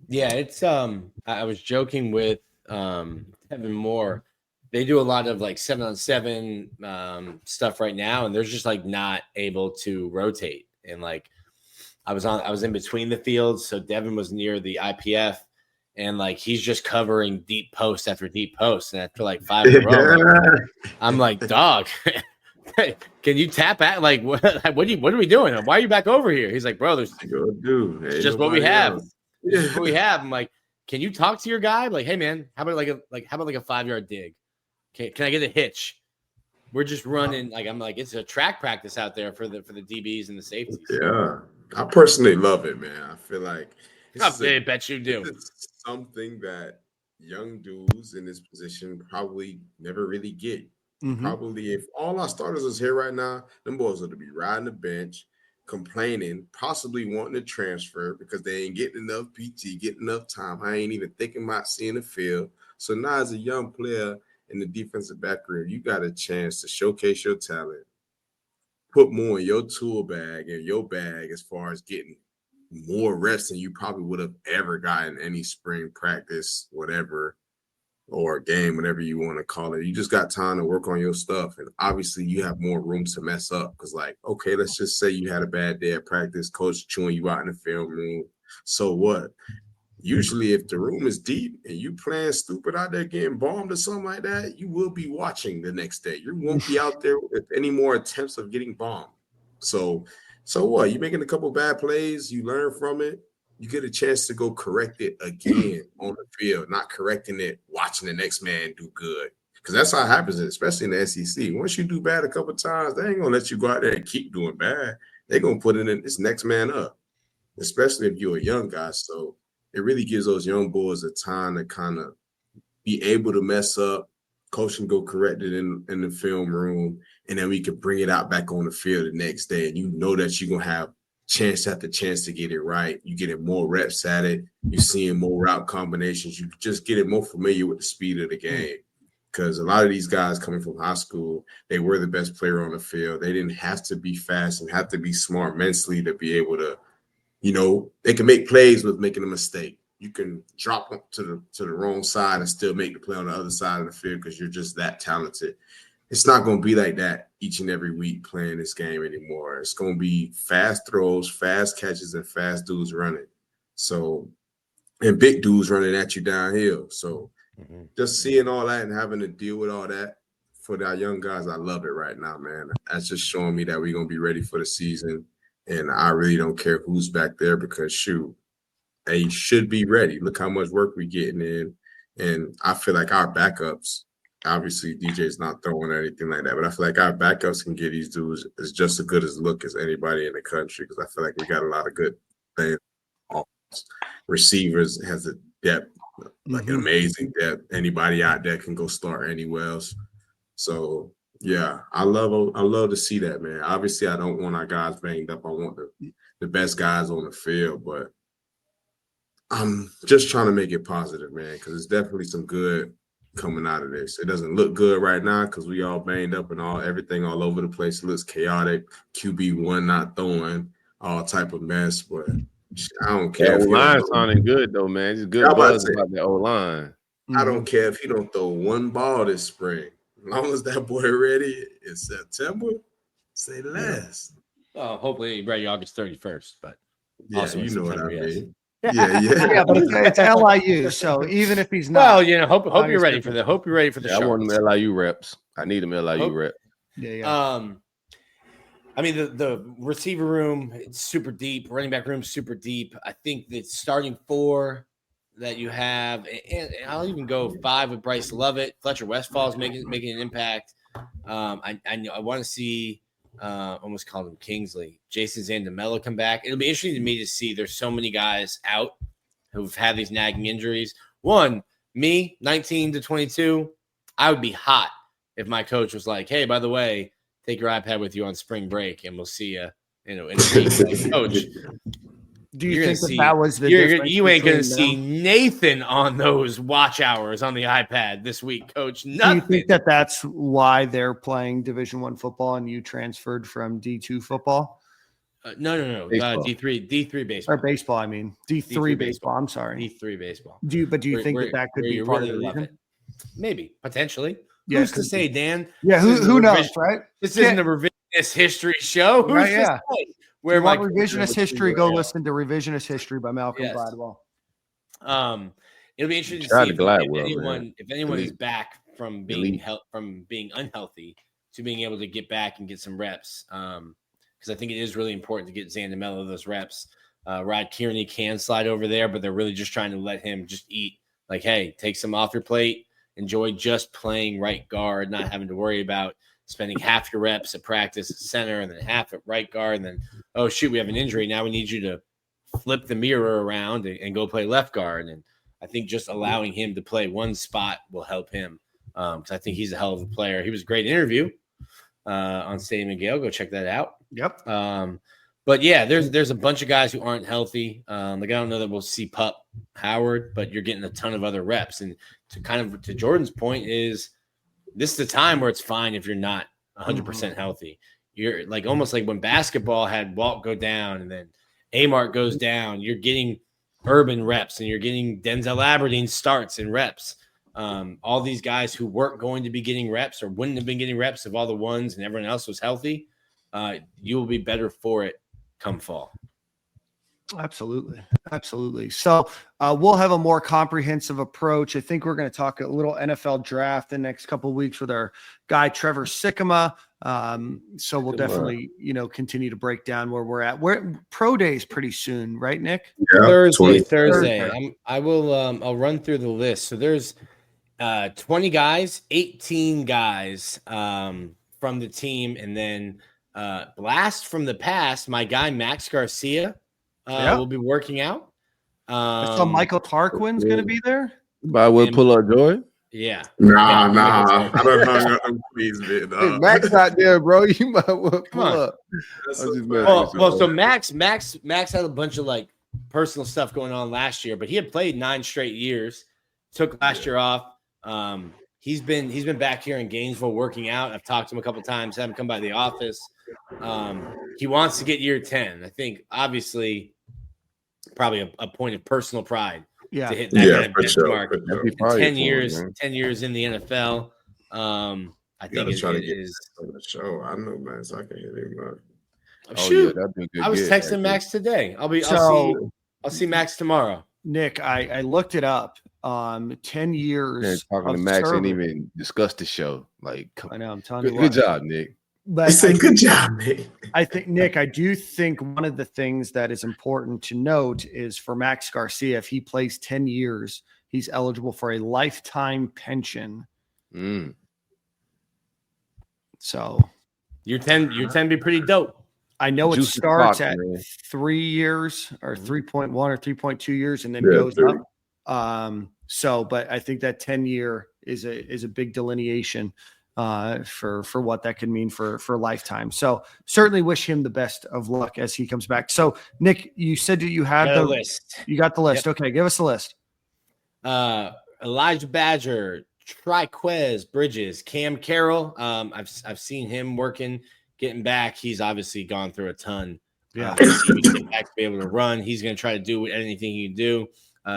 Yeah, it's I was joking with Kevin Moore. They do a lot of like 7-on-7 stuff right now, and they're just like not able to rotate. And like I was in between the fields, so Devin was near the IPF, and like he's just covering deep post after deep post, and after like 5 in a row, I'm like, dog, can you tap at like what are we doing? Why are you back over here? He's like, bro, it's just what we have. This is what we have. I'm like, can you talk to your guy? Like, hey man, how about like a 5-yard dig? Can I get a hitch? We're just running I'm like, it's a track practice out there for the DBs and the safeties. Yeah, I personally love it, man. I feel like I bet you do. It's something that young dudes in this position probably never really get. Probably if all our starters is here right now, them boys are to be riding the bench, complaining, possibly wanting to transfer because they ain't getting enough PT, getting enough time. I ain't even thinking about seeing the field. So now as a young player in the defensive back room, you got a chance to showcase your talent, put more in your tool bag and your bag as far as getting more reps than you probably would have ever gotten any spring practice, whatever, or a game, whatever you want to call it. You just got time to work on your stuff. And obviously you have more room to mess up because like, okay, let's just say you had a bad day at practice, coach chewing you out in the film room. So what? Usually if the room is deep and you playing stupid out there getting bombed or something like that, you will be watching the next day. You won't be out there with any more attempts of getting bombed. So what? You making a couple bad plays, you learn from it, you get a chance to go correct it again on the field, not correcting it, watching the next man do good. Because that's how it happens, especially in the SEC. Once you do bad a couple times, they ain't going to let you go out there and keep doing bad. They're going to put it in this next man up, especially if you're a young guy. So it really gives those young boys a time to kind of be able to mess up. Coach can go correct it in the film room, and then we can bring it out back on the field the next day. And you know that you're going to have chance after chance to get it right. You getting more reps at it. You're seeing more route combinations. You just getting more familiar with the speed of the game. Because a lot of these guys coming from high school, they were the best player on the field. They didn't have to be fast and have to be smart mentally to be able to, they can make plays with making a mistake. You can drop to the wrong side and still make the play on the other side of the field because you're just that talented. It's not going to be like that each and every week playing this game anymore. It's going to be fast throws, fast catches, and fast dudes running. So, and big dudes running at you downhill. So, just seeing all that and having to deal with all that for our young guys, I love it right now, man. That's just showing me that we're going to be ready for the season. And I really don't care who's back there because, shoot, they should be ready. Look how much work we're getting in. And I feel like our backups, obviously DJ's not throwing or anything like that, but I feel like our backups can get these dudes as just as good as look as anybody in the country because I feel like we got a lot of good things. Receivers has a depth, like an amazing depth. Anybody out there can go start anywhere else. So yeah, I love to see that, man. Obviously, I don't want our guys banged up. I want the best guys on the field, but I'm just trying to make it positive, man, because it's definitely some good coming out of this. It doesn't look good right now because we all banged up and everything all over the place. It looks chaotic. QB1 not throwing, all type of mess. But I don't care. That line sounding good though, man. It's good buzz about the O-line. I don't care if he don't throw one ball this spring. As long as that boy ready in September, say less. Well, hopefully ready August 31st, but yeah, also you know what I yes. mean. Yeah. But it's LIU, so even if he's not, well, hope you're ready for the I want them LIU reps. I need them LIU rep. Yeah. I mean the receiver room, it's super deep. Running back room, super deep. I think the starting 4 that you have, and I'll even go 5 with Bryce Lovett. Fletcher Westfall's making an impact. I want to see. Almost called him Kingsley. Jason Zandamello come back. It'll be interesting to me to see. There's so many guys out who've had these nagging injuries. One, me, 19 to 22, I would be hot if my coach was like, "Hey, by the way, take your iPad with you on spring break, and we'll see you." In a week. Like, coach, do you think that was the difference? You ain't going to see Nathan on those watch hours on the iPad this week, Coach. Nothing. Do you think that's why they're playing Division I football and you transferred from D2 football? No. D3 baseball. Or baseball, I mean. D3 baseball. I'm sorry. D3 baseball. Do you think that could be part of the reason? Maybe, potentially. Yeah, who's to say, Dan? Yeah, who knows, right? This isn't a revisionist history show. Who's right, to say? Where my revisionist history, go listen to Revisionist History by Malcolm Gladwell. It'll be interesting to see if anyone is back from being unhealthy to being able to get back and get some reps. Because I think it is really important to get Zandamello those reps. Rod Kearney can slide over there, but they're really just trying to let him just eat. Like, hey, take some off your plate. Enjoy just playing right guard, not having to worry about spending half your reps at practice at center and then half at right guard. And then, oh, shoot, we have an injury. Now we need you to flip the mirror around and go play left guard. And I think just allowing him to play one spot will help him because I think he's a hell of a player. He was a great interview on Stadium and Gale. Go check that out. Yep. But, yeah, there's a bunch of guys who aren't healthy. I don't know that we'll see Pup Howard, but you're getting a ton of other reps. And to Jordan's point is this is the time where it's fine if you're not 100% healthy. You're like almost like when basketball had Walt go down and then Amart goes down, you're getting Urban reps and you're getting Denzel Aberdeen starts and reps. All these guys who weren't going to be getting reps or wouldn't have been getting reps if all the ones and everyone else was healthy, you will be better for it come fall. Absolutely. So we'll have a more comprehensive approach. I think we're going to talk a little NFL draft the next couple of weeks with our guy Trevor Sikkema. So we'll definitely, continue to break down where we're at. Pro Day is pretty soon, right, Nick? Yeah, Thursday. I'll run through the list. So there's 20 guys, 18 guys from the team, and then blast from the past. My guy Max Garcia. We'll be working out. So Michael Tarquin's going to be there. I will pull up Joy. Yeah. Nah. I don't know. Please, man. Hey, Max out there, bro. You might well pull up. So Max had a bunch of like personal stuff going on last year, but he had played 9 straight years. Took last year off. He's been back here in Gainesville working out. I've talked to him a couple times. Had him come by the office. He wants to get year 10. I think obviously. Probably a point of personal pride to hit that kind of benchmark. Sure. 10 years in the NFL. I think it is on the show. I know, man, so I can hit him up. Shoot, I was texting Max today. I'll see Max tomorrow. Nick, I looked it up. 10 years. Talking to Max ain't even discussed the show. Like, I know. I'm telling you. Good job, Nick. But good job, Nick. I think, Nick, I do think one of the things that is important to note is for Max Garcia, if he plays 10 years, he's eligible for a lifetime pension. So your 10 be pretty dope. I know it starts at 3 years or 3.1 or 3.2 years and then goes up. But I think that 10 year is a big delineation. for what that could mean for a lifetime. So certainly wish him the best of luck as he comes back. So Nick, you said that you had the list. You got the list. Yep. Okay, give us the list. Elijah Badger, Triquez Bridges, Cam Carroll. I've seen him working, getting back. He's obviously gone through a ton. Yeah, get back to be able to run. He's going to try to do anything he can do.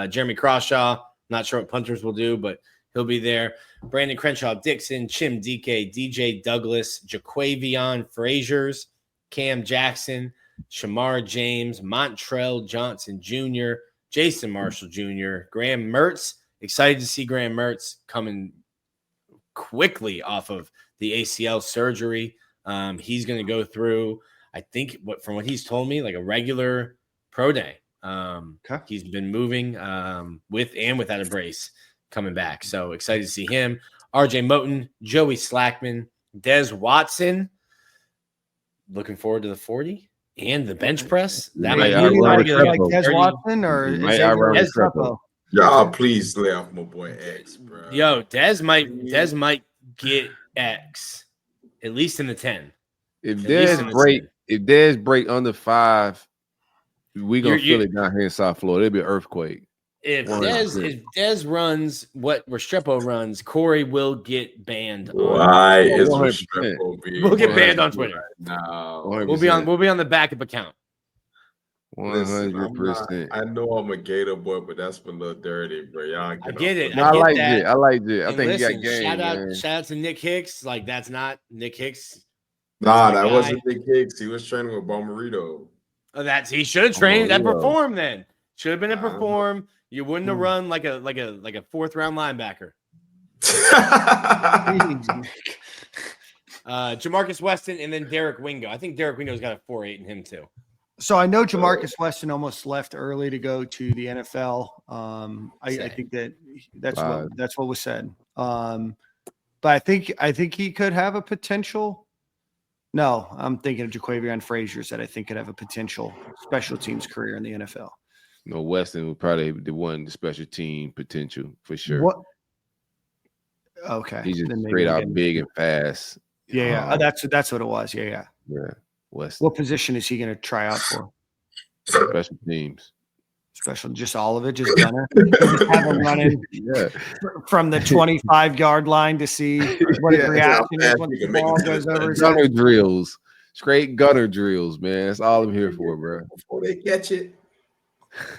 Jeremy Crawshaw, not sure what punters will do, but he'll be there. Brandon Crenshaw, Dixon, Chim DK, DJ Douglas, Jaquavion Fraziers, Cam Jackson, Shamar James, Montrell Johnson Jr., Jason Marshall Jr., Graham Mertz. Excited to see Graham Mertz coming quickly off of the ACL surgery. He's going to go through, I think, from what he's told me, like a regular pro day. Okay. He's been moving with and without a brace coming back. So excited to see him. RJ Moten, Joey Slackman, Des Watson. Looking forward to the 40 and the bench press. That might be like like Des Watson or Des Y'all, please lay off my boy X, bro. Yo, Des might get X, at least in the 10. If Des break under 5, we gonna feel it down here in South Florida. It'll be an earthquake. If Des runs what Restrepo runs, Corey will get banned. Why is Restrepo being? We'll get banned on Twitter. No, we'll be on the backup account. 100%. I know I'm a Gator boy, but that's a little dirty, bro. Y'all I get it. I like it. I like it. I think listen, you got game. Shout out to Nick Hicks. Like, that's not Nick Hicks. Nah, that wasn't Nick Hicks. He was training with Bomarito. Oh, he should have trained at Perform then. Should have been at Perform. You wouldn't have run like a 4th round linebacker. Jamarcus Weston and then Derik Wingo. I think Derik Wingo's got a 4.8 in him too. So I know Jamarcus Weston almost left early to go to the NFL. I think that's what was said. But I think he could have a potential. No, I'm thinking of Jaquavion Fraziers that I think could have a potential special teams career in the NFL. No, Weston would probably the one the special team potential for sure. What? Okay, he's just straight out big and fast. Yeah. That's what it was. Yeah. Weston. What position is he going to try out for? Special teams. Special, just all of it, just gunner. Just have him running from the 25-yard line to see what his reaction is when the ball goes over his gunner drills. Straight gunner drills, man. That's all I'm here for, bro. Before they catch it.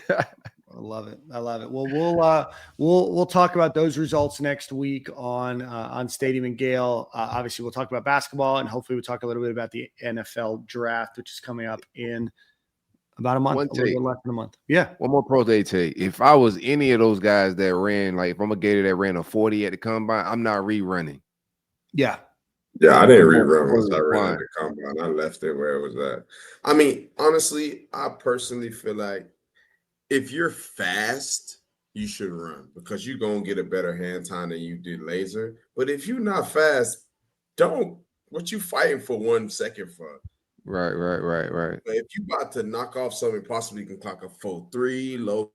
I love it. Well, we'll talk about those results next week on Stadium and Gale. Obviously, we'll talk about basketball, and hopefully, we'll talk a little bit about the NFL draft, which is coming up in about a month. A little bit less than a month. Yeah. One more pro day take. If I was any of those guys that ran, like if I'm a Gator that ran a 40 at the combine, I'm not rerunning. Yeah. Yeah, I didn't rerun once I ran at the combine. I left it where it was at. I mean, honestly, I personally feel like if you're fast, you should run because you're going to get a better hand time than you did laser. But if you're not fast, what you fighting for 1 second for? Right. But if you about to knock off something, possibly can clock a 4.3, low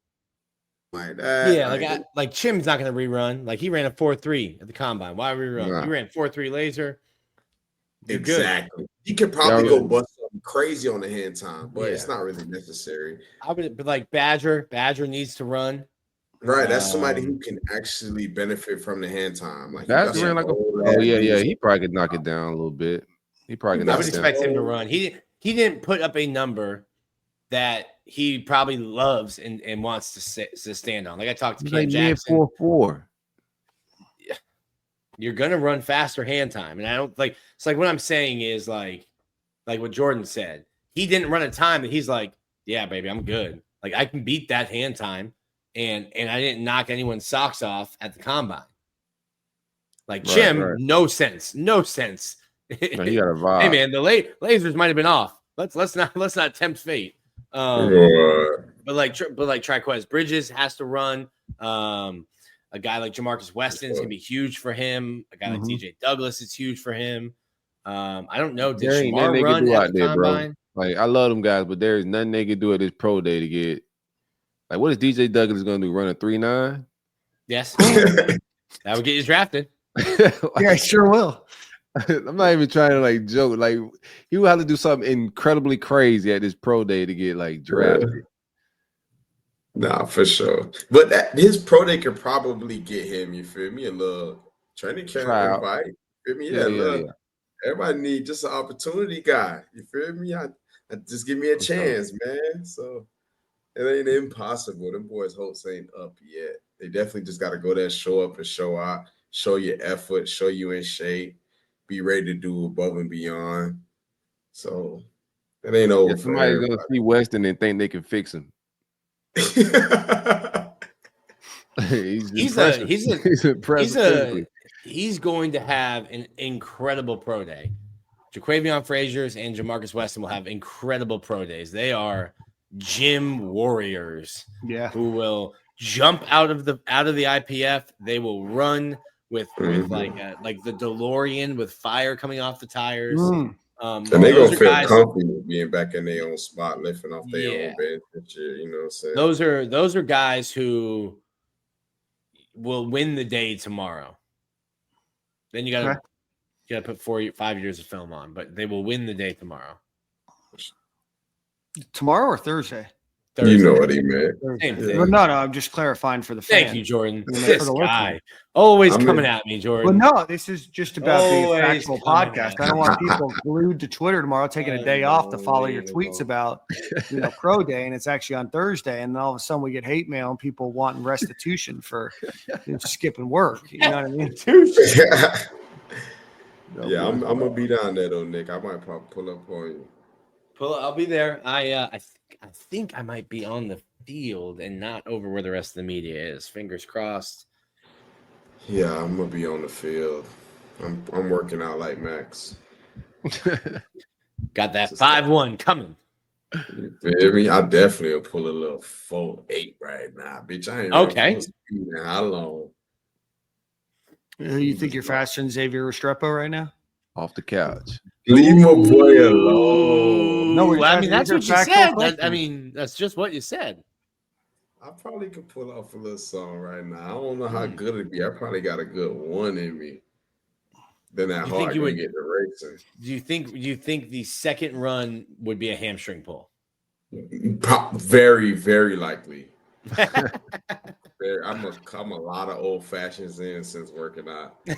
like that. Yeah, like Chim's not going to rerun. Like he ran a 4.3 at the combine. Why rerun? Nah. He ran 4.3 laser. You're exactly. Good. He could probably go bust something crazy on the hand time, but it's not really necessary. But like Badger needs to run. Right, that's somebody who can actually benefit from the hand time. Like that's ran like he probably could knock it down a little bit. He probably could. I would expect him to run. He didn't put up a number that he probably loves and wants to stand on. Like I talked to Cam Jackson. 4.4. Yeah, you're gonna run faster hand time, and I don't like. It's like what I'm saying is like what Jordan said. He didn't run a time that he's like, yeah, baby, I'm good. Like I can beat that hand time, and I didn't knock anyone's socks off at the combine. Like Chim, no sense. No, he got a vibe. Hey man, the lasers might have been off. Let's not tempt fate. But like Triquez Bridges has to run. A guy like Jamarcus Weston is gonna be huge for him. A guy like DJ Douglas is huge for him. I don't know. Did Shamar run at the combine? Bro. Like I love them guys, but there is nothing they can do at this pro day to get. Like, what is DJ Douglas gonna do? Run a 3.9? Yes, that would get you drafted. Yeah, I sure will. I'm not even trying to like joke. Like he would have to do something incredibly crazy at his pro day to get like drafted. Nah, for sure. But his pro day could probably get him, you feel me? A little training camp invite. You feel me? Yeah. Everybody need just an opportunity guy. You feel me? I just give me a chance, man. So it ain't impossible. Them boys' hopes ain't up yet. They definitely just got to go there, show up and show out, show your effort, show you in shape, be ready to do above and beyond. So it ain't over for somebody's everybody. gonna see Weston and think they can fix him. He's going to have an incredible pro day. Jaquavion Fraziers and Jamarcus Weston will have incredible pro days. They are gym warriors, who will jump out of the IPF. They will run with like the DeLorean with fire coming off the tires. And they're gonna feel comfortable being back in their own spot, lifting off their own bench and shit. You know what I'm saying? Those are guys who will win the day tomorrow. Then you gotta put 5 years of film on, but they will win the day tomorrow. Tomorrow or Thursday? You know what he meant. Same thing. Well, no, I'm just clarifying for the fan. Thank you, Jordan. This guy always coming at me, Jordan. Well, no, this is just about being a factual podcast. I don't want people glued to Twitter tomorrow taking a day off to follow your tweets about pro day, and it's actually on Thursday, and then all of a sudden we get hate mail and people wanting restitution for skipping work. You know what I mean? Yeah, I'm gonna be down there though, Nick. I might probably pull up on you. I'll be there. I think I might be on the field and not over where the rest of the media is. Fingers crossed. Yeah, I'm gonna be on the field. I'm working out like Max. Got that 5'1" coming. You feel me? I definitely will pull a little 4.8 right now, bitch. I ain't okay. How long? You think you're faster than Xavier Restrepo right now? Off the couch. Leave my boy alone. No, I mean that's what you said. That's just what you said. I probably could pull off a little song right now. I don't know how good it'd be. I probably got a good one in me. Then that hard to get the racing. Do you think the second run would be a hamstring pull? Very, very likely. I'm a lot of old fashions in since working out. These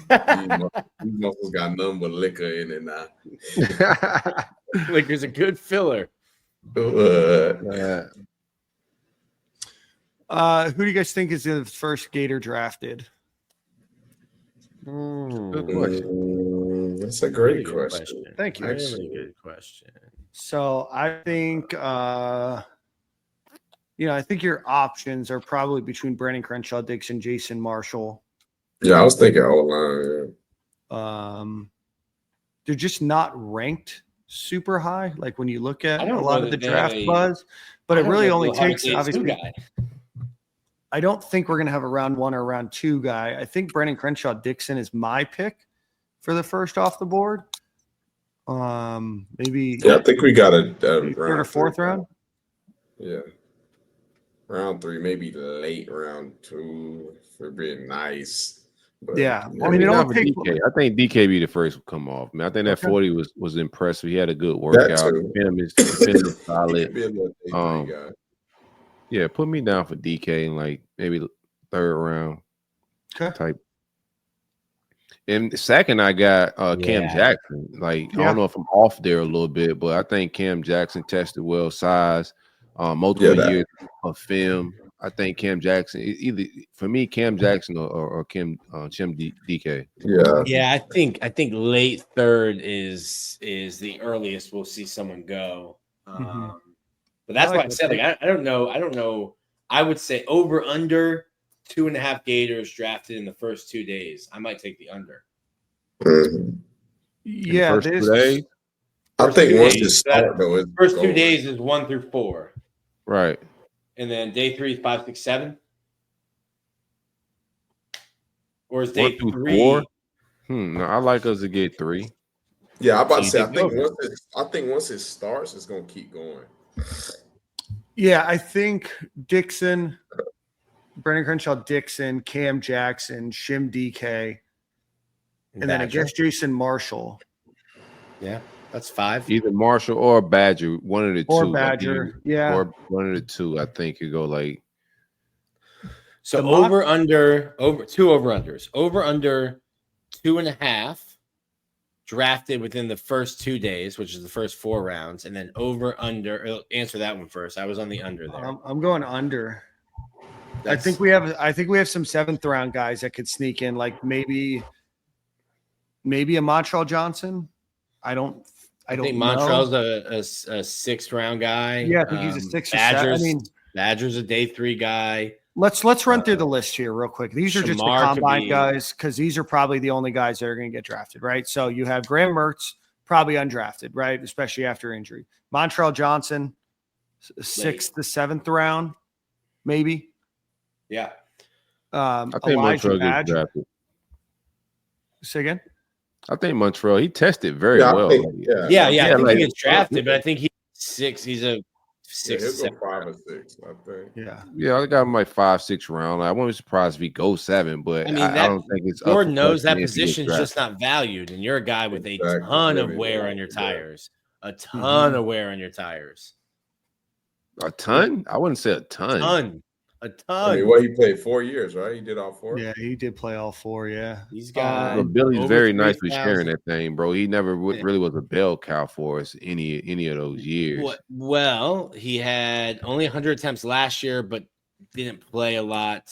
muscles got nothing but liquor in it now. Liquor's a good filler. Who do you guys think is the first Gator drafted? Good question. That's a great question. Thank you. Really good question. So I think I think your options are probably between Brandon Crenshaw, Dixon, Jason Marshall. Yeah, I was thinking O-line. Yeah. They're just not ranked super high. Like when you look at a lot of the draft buzz, but it really only takes obviously. I don't think we're going to have a round 1 or round 2 guy. I think Brandon Crenshaw Dixon is my pick for the first off the board. Maybe. Yeah, I think we got a third or fourth round. Yeah. Round 3, maybe late round 2 for being nice. But, I mean, it only takes. DK. I think DK be the first to come off. I think that 40 was impressive. He had a good workout. Him is solid. Yeah, put me down for DK in like maybe third round type. And second, I got Cam Jackson. Like I don't know if I'm off there a little bit, but I think Cam Jackson tested well, size, multiple years of film. I think Cam Jackson either for me, Cam Jackson or Chim DK. Yeah, I think late third is the earliest we'll see someone go. But that's why I said like I don't know. I would say over under 2.5 Gators drafted in the first 2 days. I might take the under. Yeah, first 2 days. I think once it starts though, first 2 days is 1 through 4. Right. And then day 3 is 5, 6, 7. Or is day 3 4? No, I like us to get 3. Yeah, I'm about to say I think once it starts, it's gonna keep going. Yeah, I think Dixon, Brandon Crenshaw, Dixon, Cam Jackson, Shim DK, And then I guess Jason Marshall. Yeah, that's 5. Either Marshall or Badger, one of the two. Or Badger, yeah. Or one of the two, I think could go like. So over 2 over-unders. Over under 2.5 drafted within the first 2 days, which is the first 4 rounds, and then over under. Answer that one first. I was on the under there. I'm going under. I think we have some 7th round guys that could sneak in, like maybe a Montreal Johnson. I don't think Montreal's a 6th round guy. Yeah, I think he's a 6th or 7th. I mean, Badger's a day 3 guy. Let's run through the list here real quick. These are just the combine guys because these are probably the only guys that are going to get drafted, right? So you have Graham Mertz, probably undrafted, right? Especially after injury. Montreal Johnson, 6th to 7th round, maybe. Yeah. I think Elijah Montreal Badger. gets drafted. Say again? I think Montreal, he tested very well. I think he gets drafted, but I think he's 6. He's a 6, 7. 5 or 6, I think. Yeah, I got him like 5, 6 round. I wouldn't be surprised if he goes 7, but I don't think it's. Jordan knows that position's just not valued, and you're a guy with a ton of wear on your tires. A ton of wear on your tires. A ton? I wouldn't say a ton. A ton. I mean, what he played 4 years, right? He did all 4. Yeah, he did play all 4. Yeah, he's got. Billy's very nice with sharing that thing, bro. He never really was a bell cow for us any of those years. Well, he had only 100 attempts last year, but didn't play a lot.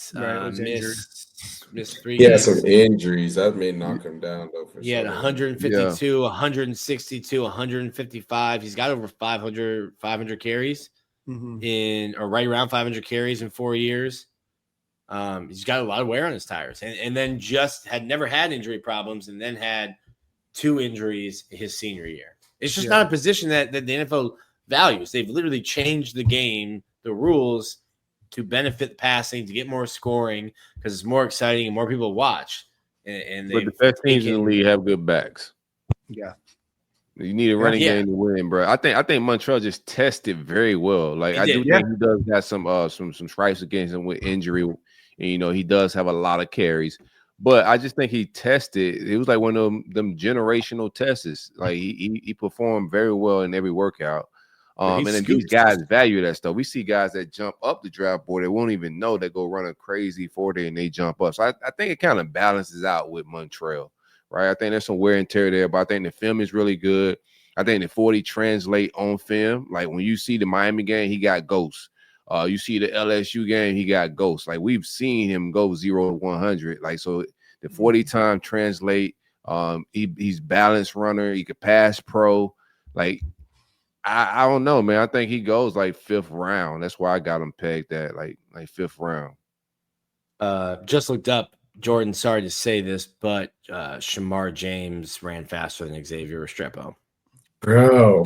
Missed 3 games. Some injuries that may knock him down though. He had 152, 162, 155. He's got over 500 carries. Or right around 500 carries in 4 years. He's got a lot of wear on his tires, and then just had never had injury problems, and then had 2 injuries his senior year. It's just not a position that the NFL values. They've literally changed the game, the rules, to benefit the passing, to get more scoring because it's more exciting and more people watch. But the best teams in the league have good backs. Yeah. You need a running game to win, bro. I think Montreal just tested very well. Like I do think he does have some stripes against him with injury, and he does have a lot of carries. But I just think he tested. It was like one of them generational tests. Like he performed very well in every workout. And then these guys value that stuff. We see guys that jump up the draft board that won't even know that go run a crazy 40 and they jump up. So I think it kind of balances out with Montreal. Right, I think there's some wear and tear there, but I think the film is really good. I think the 40 translate on film. Like when you see the Miami game, he got ghosts. You see the LSU game, he got ghosts. Like we've seen him go 0 to 100. Like so, the 40 time translate. He's balanced runner. He could pass pro. Like I don't know, man. I think he goes like 5th round. That's why I got him pegged at like 5th round. Just looked up. Jordan, sorry to say this, but Shamar James ran faster than Xavier Restrepo. Bro.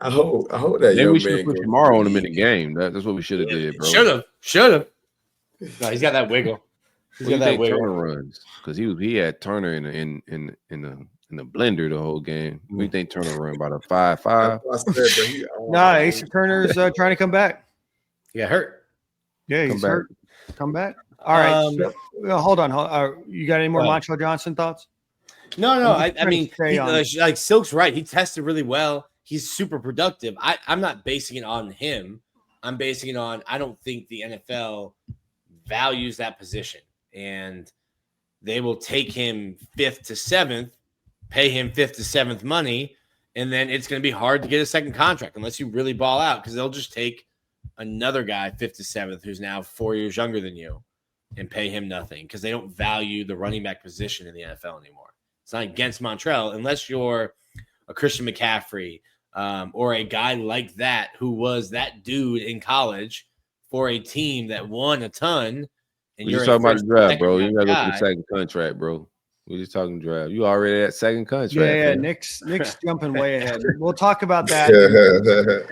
I hope that maybe we should have put Shamar on him in the game. That's what we should have did, bro. Should have. No, he's got that wiggle. He's got that wiggle. Turner runs because he had Turner in the blender the whole game. We think Turner run about a 5.5. No, Asa Turner's trying to come back. He got hurt. Yeah, he's hurt. Come back. All right. Hold on. You got any more Montreal Johnson thoughts? No. I mean, like Silk's right. He tested really well. He's super productive. I'm not basing it on him. I'm basing it on I don't think the NFL values that position. And they will take him 5th to 7th, pay him 5th to 7th money, and then it's going to be hard to get a second contract unless you really ball out because they'll just take another guy 5th to 7th who's now 4 years younger than you and pay him nothing because they don't value the running back position in the NFL anymore. It's not against Montreal unless you're a Christian McCaffrey or a guy like that who was that dude in college for a team that won a ton. And you're talking about the draft, bro. You got to go for the second contract, bro. We're just talking draft. You already at second contract. Yeah. Nick's jumping way ahead. We'll talk about that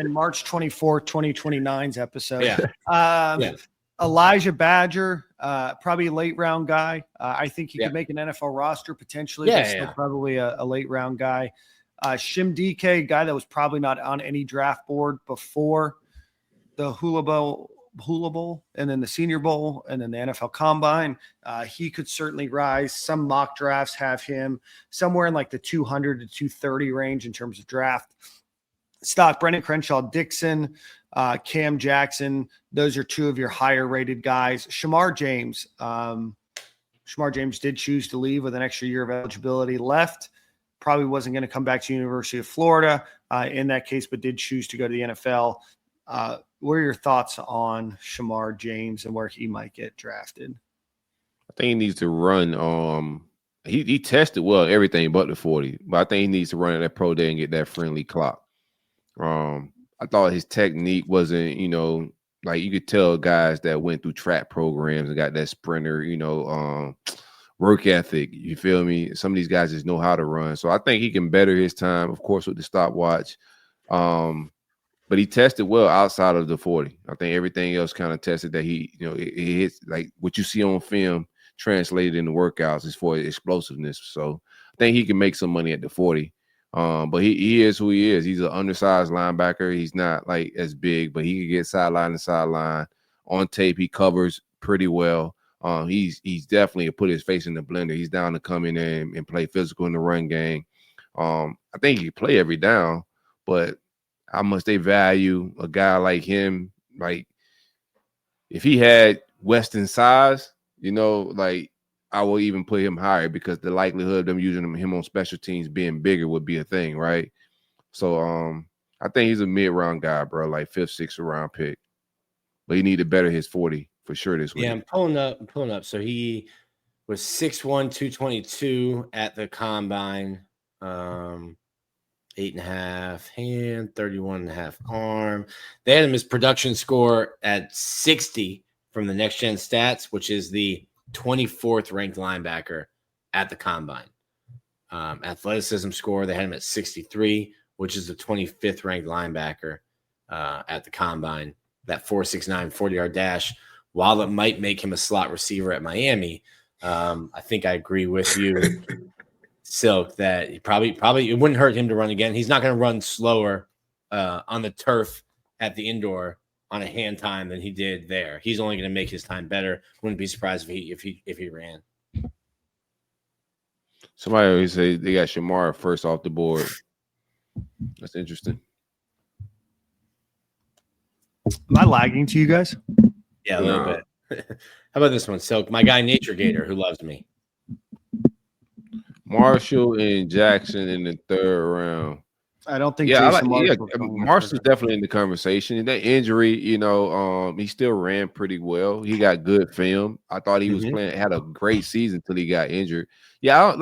in March 24th, 2029's episode. Yeah. Elijah Badger, probably a late round guy. I think he could make an NFL roster potentially. But still probably a late round guy. Shim DK, guy that was probably not on any draft board before the Hula Hula Bowl and then the Senior Bowl and then the NFL Combine. He could certainly rise. Some mock drafts have him somewhere in like the 200 to 230 range in terms of draft stock. Brendan Crenshaw, Dixon, Cam Jackson, those are two of your higher rated guys. Shamar James did choose to leave with an extra year of eligibility left. Probably wasn't going to come back to University of Florida in that case, but did choose to go to the NFL. What are your thoughts on Shamar James and where he might get drafted? I think he needs to run. He tested well everything but the 40, but I think he needs to run at that pro day and get that friendly clock. I thought his technique wasn't, like you could tell guys that went through track programs and got that sprinter, work ethic. You feel me? Some of these guys just know how to run. So I think he can better his time, of course, with the stopwatch. But he tested well outside of the 40. I think everything else kind of tested that he, it hits like what you see on film translated in the workouts as far as explosiveness. So I think he can make some money at the 40. But he is who he is. He's an undersized linebacker. He's not like as big, but he can get sideline to sideline. On tape, he covers pretty well. He's definitely put his face in the blender. He's down to come in there and play physical in the run game. I think he can play every down, but how much they value a guy like him? Like if he had Weston size, like I will even put him higher because the likelihood of them using him on special teams being bigger would be a thing, right? So I think he's a mid-round guy, bro, like 5th, 6th round pick. But he need to better his 40 for sure this week. Yeah, I'm pulling up. So he was 6'1", 222 at the combine. 8.5 hand, 31.5 arm. They had him his production score at 60 from the Next Gen Stats, which is the 24th ranked linebacker at the combine. Athleticism score, they had him at 63, which is the 25th ranked linebacker at the combine. That 4.69 40-yard dash, while it might make him a slot receiver at Miami, I think I agree with you, Silk, that he probably it wouldn't hurt him to run again. He's not going to run slower on the turf at the indoor on a hand time than he did there. He's only going to make his time better. Wouldn't be surprised if he ran. Somebody always say they got Shamar first off the board. That's interesting. Am I lagging to you guys? Yeah, a little bit. How about this one, Silk? My guy, Nature Gator, who loves me. Marshall and Jackson in the 3rd round. I don't think. Marshall's definitely in the conversation. That injury, he still ran pretty well. He got good film. I thought he was had a great season until he got injured. Yeah,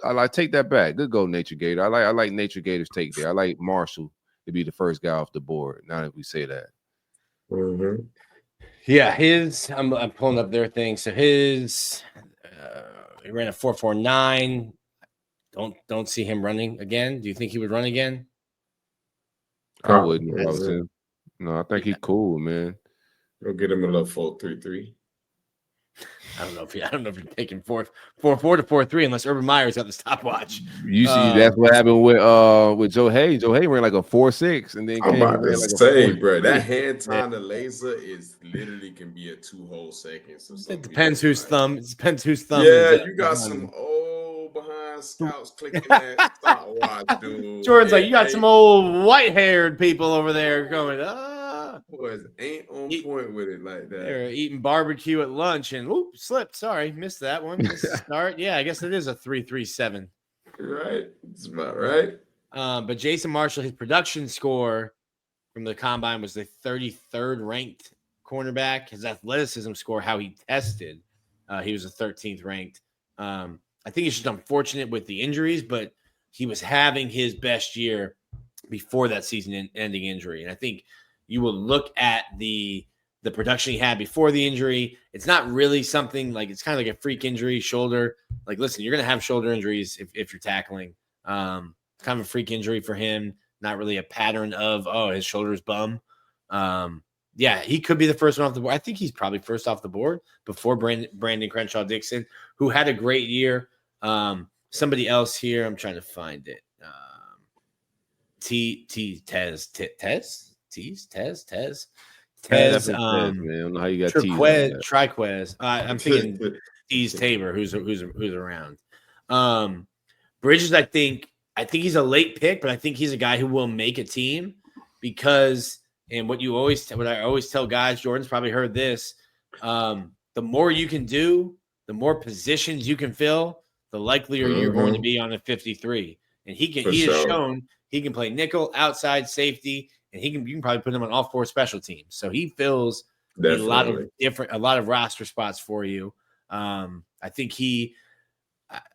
I take that back. Good go, Nature Gator. I like Nature Gator's take there. I like Marshall to be the first guy off the board. Now that we say that. Mm-hmm. Yeah, I'm pulling up their thing. So his he ran a 4.49. Don't see him running again. Do you think he would run again? I wouldn't. No, I think he's cool, man. Go get him a little 4.33. I don't know if you're taking 4.4 to 4.3 unless Urban Meyer's got the stopwatch. You see, that's what happened with Joe Hay. Joe Hay ran like a 4.6, and then I'm about to say, bro, that hand hand time to laser is literally can be a 2 whole seconds. It depends whose thumb. It depends whose thumb. Yeah, you got some old behind scouts clicking that stopwatch, dude. Jordan's like, you got some old white-haired people over there going, boys ain't on point with it like that. They're eating barbecue at lunch and slipped. Sorry, missed that one. Start. Yeah, I guess it is a 3.37. Right. It's about right. But Jason Marshall, his production score from the combine was the 33rd ranked cornerback. His athleticism score, how he tested, he was the 13th ranked. I think he's just unfortunate with the injuries, but he was having his best year before that season-ending injury. And I think you will look at the production he had before the injury. It's not really something like, it's kind of like a freak injury, shoulder. Like, listen, you're going to have shoulder injuries if you're tackling. It's kind of a freak injury for him. Not really a pattern of, his shoulder's bum. Yeah, he could be the first one off the board. I think he's probably first off the board before Brandon Crenshaw Dixon, who had a great year. Somebody else here, I'm trying to find it. Tez, man. I don't know how you got Tez. Triquez. I'm thinking Tez Tabor, who's around. Bridges, I think he's a late pick, but I think he's a guy who will make a team because, and what I always tell guys, Jordan's probably heard this. The more you can do, the more positions you can fill, the likelier you're going to be on a 53. And he has shown he can play nickel, outside, safety, and you can probably put him on all 4 special teams. So he fills a lot of roster spots for you. I think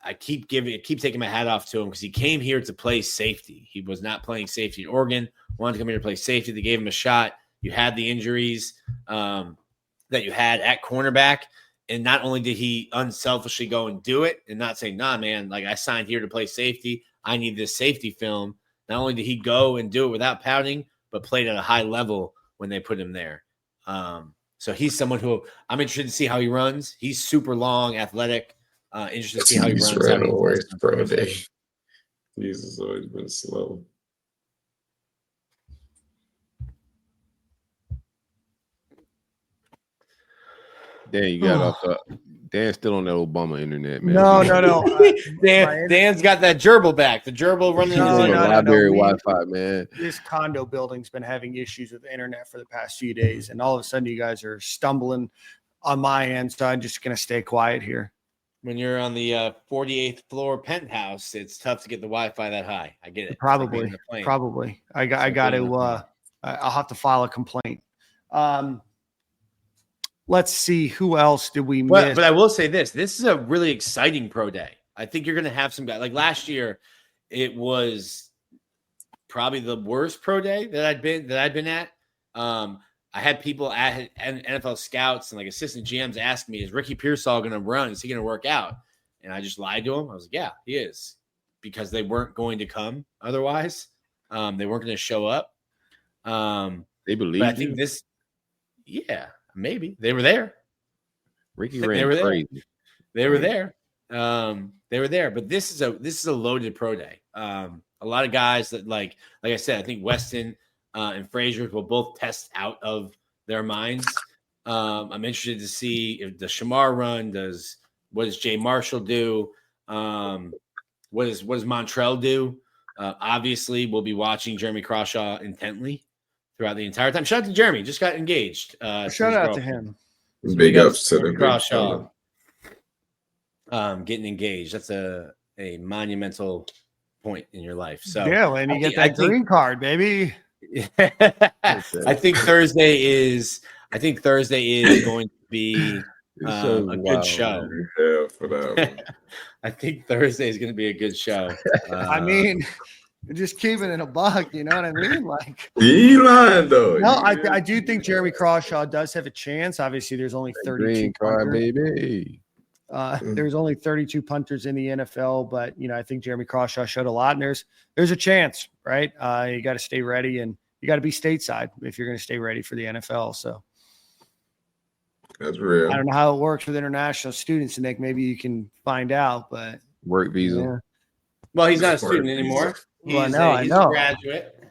I keep taking my hat off to him because he came here to play safety. He was not playing safety in Oregon, wanted to come here to play safety. They gave him a shot. You had the injuries that you had at cornerback. And not only did he unselfishly go and do it and not say, nah, man, like I signed here to play safety. I need this safety film. Not only did he go and do it without pouting, but played at a high level when they put him there. So he's someone who I'm interested to see how he runs. He's super long, athletic. Interested to see how he runs. Jesus has always been slow. Dan, you got off. Dan's still on that Obama internet, man. No. Dan's got that gerbil back. The gerbil running on the library Wi-Fi, man. This condo building's been having issues with the internet for the past few days, and all of a sudden you guys are stumbling on my end, so I'm just going to stay quiet here. When you're on the 48th floor penthouse, it's tough to get the Wi-Fi that high. I get it. Probably. I got to. I'll have to file a complaint. Let's see, who else did we miss? But I will say this is a really exciting pro day. I think you're going to have some guys. Like last year, it was probably the worst pro day that I'd been at. I had people at NFL scouts and like assistant GMs ask me, is Ricky Pearsall going to run? Is he going to work out? And I just lied to him. I was like, yeah, he is, because they weren't going to come otherwise. They weren't going to show up. They believe. I think maybe they were there. Ricky ran crazy. They were there. But this is a loaded pro day. A lot of guys that like I said, I think Weston and Frazier will both test out of their minds. I'm interested to see if the Shamar run does. What does Jay Marshall do? What does Montrell do? Obviously, we'll be watching Jeremy Crawshaw intently throughout the entire time. Shout out to Jeremy, just got engaged. Shout out to him. Big ups to the Crawshaw. Getting engaged. That's a monumental point in your life. So yeah, and you get that green card, baby. I think Thursday is going to be a good show. Yeah, for that. I think Thursday is going to be a good show. I mean, just keeping it a buck, you know what I mean? Like, he lying though. No, I do think Jeremy Crawshaw does have a chance. Obviously, there's only 32 green card, baby. There's only 32 punters in the NFL, but I think Jeremy Crawshaw showed a lot, and there's a chance, right? You got to stay ready, and you got to be stateside if you're going to stay ready for the NFL. So that's real. I don't know how it works with international students, Nick. Maybe you can find out, but work visa. Yeah. Well, he's not a student anymore. He's I know. A graduate.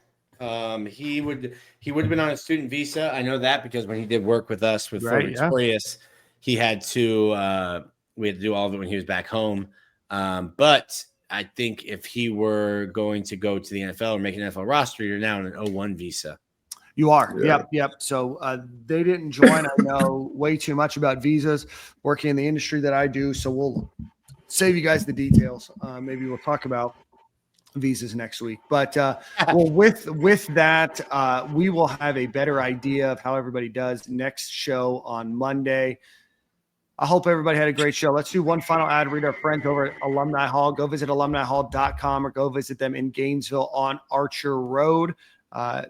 He would have been on a student visa. I know that because when he did work with us with Florida Victorious, he had to. We had to do all of it when he was back home. But I think if he were going to go to the NFL or make an NFL roster, you're now on an O1 visa. You are. Yeah. Yep. So they didn't join. I know way too much about visas working in the industry that I do. So we'll save you guys the details. Maybe we'll talk about visas next week. But well, with that, we will have a better idea of how everybody does next show on Monday. I hope everybody had a great show. Let's do one final ad. Read our friends over at Alumni Hall. Go visit alumnihall.com or go visit them in Gainesville on Archer Road.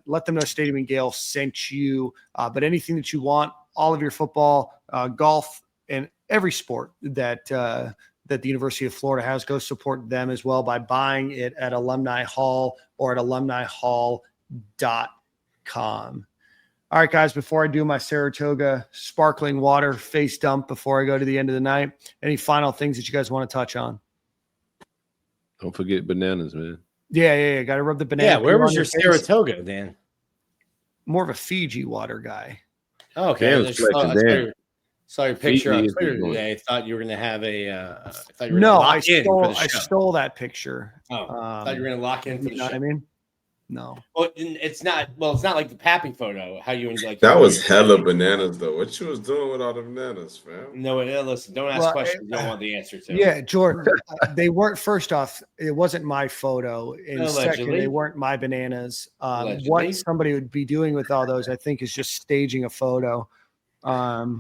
Let them know Stadium and Gale sent you. But anything that you want, all of your football, golf, and every sport that the University of Florida has, go support them as well by buying it at Alumni Hall or at alumnihall.com. All right, guys, before I do my Saratoga sparkling water face dump before I go to the end of the night, any final things that you guys want to touch on? Don't forget bananas, man. Yeah. Got to rub the banana. Yeah, where was your Saratoga, Dan? More of a Fiji water guy. Oh, okay. Dan was flexing. Saw your picture on Fiji is Twitter going. today. I thought you were going to have a. I thought you were No, gonna I lock in for the stole. I show. stole that picture. Oh, I thought you were going to lock in for the You know show. what I mean? No. Well, it's not. Well, it's not like the Pappy photo. How you like That was hella bananas, though. What you was doing with all the bananas, fam? No, listen. Don't ask questions you don't want the answer to. Yeah, Jordan. They weren't. First off, it wasn't my photo. And second, they weren't my bananas. What somebody would be doing with all those, I think, is just staging a photo. But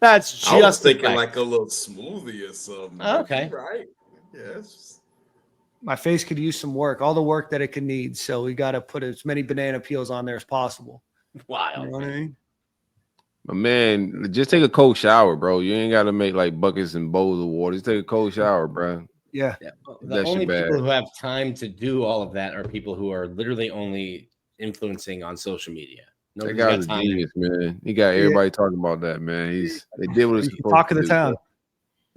that's just I was thinking like a little smoothie or something. Okay, right? Yes. My face could use some work, all the work that it could need. So we got to put as many banana peels on there as possible. Wild. You know what I mean? But man, just take a cold shower, bro. You ain't got to make like buckets and bowls of water. Just take a cold shower, bro. Yeah. Well, the only people who have time to do all of that are people who are literally only influencing on social media. That guy's a genius, man. He got everybody talking about that, man. They did what it's supposed talk to of the do, town.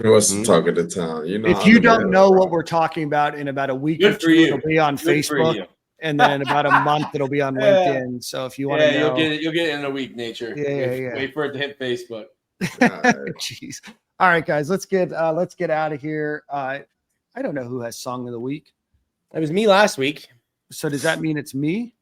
He wants to talk of the town. You know, if you don't know what we're talking about in about a week or two, it'll be on Facebook, and then in about a month it'll be on LinkedIn. So if you want to know, you'll get it in a week, Nature. Yeah. Wait for it to hit Facebook. Jeez. All right, guys, let's get out of here. I don't know who has song of the week. It was me last week. So does that mean it's me?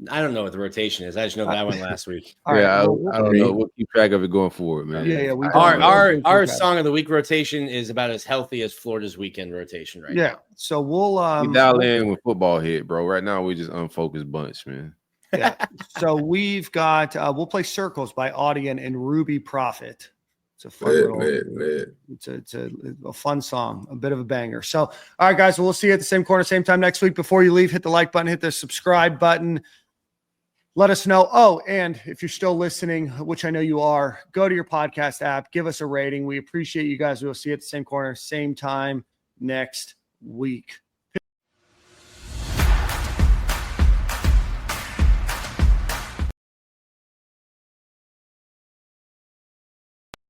I don't know what the rotation is. I just know that I went last week. Yeah, I don't know. We'll keep track of it going forward, man. Yeah. Our song of the week rotation is about as healthy as Florida's weekend rotation right now. So we'll dial in with football hit, bro. Right now we're just unfocused bunch, man. Yeah. So we've got we'll play Circles by Audion and Ruby Prophet. It's a fun It's a fun song, a bit of a banger. So all right, guys, we'll see you at the same corner, same time next week. Before you leave, hit the like button, hit the subscribe button. Let us know. Oh, and if you're still listening, which I know you are, go to your podcast app, give us a rating. We appreciate you guys. We'll see you at the same corner, same time next week.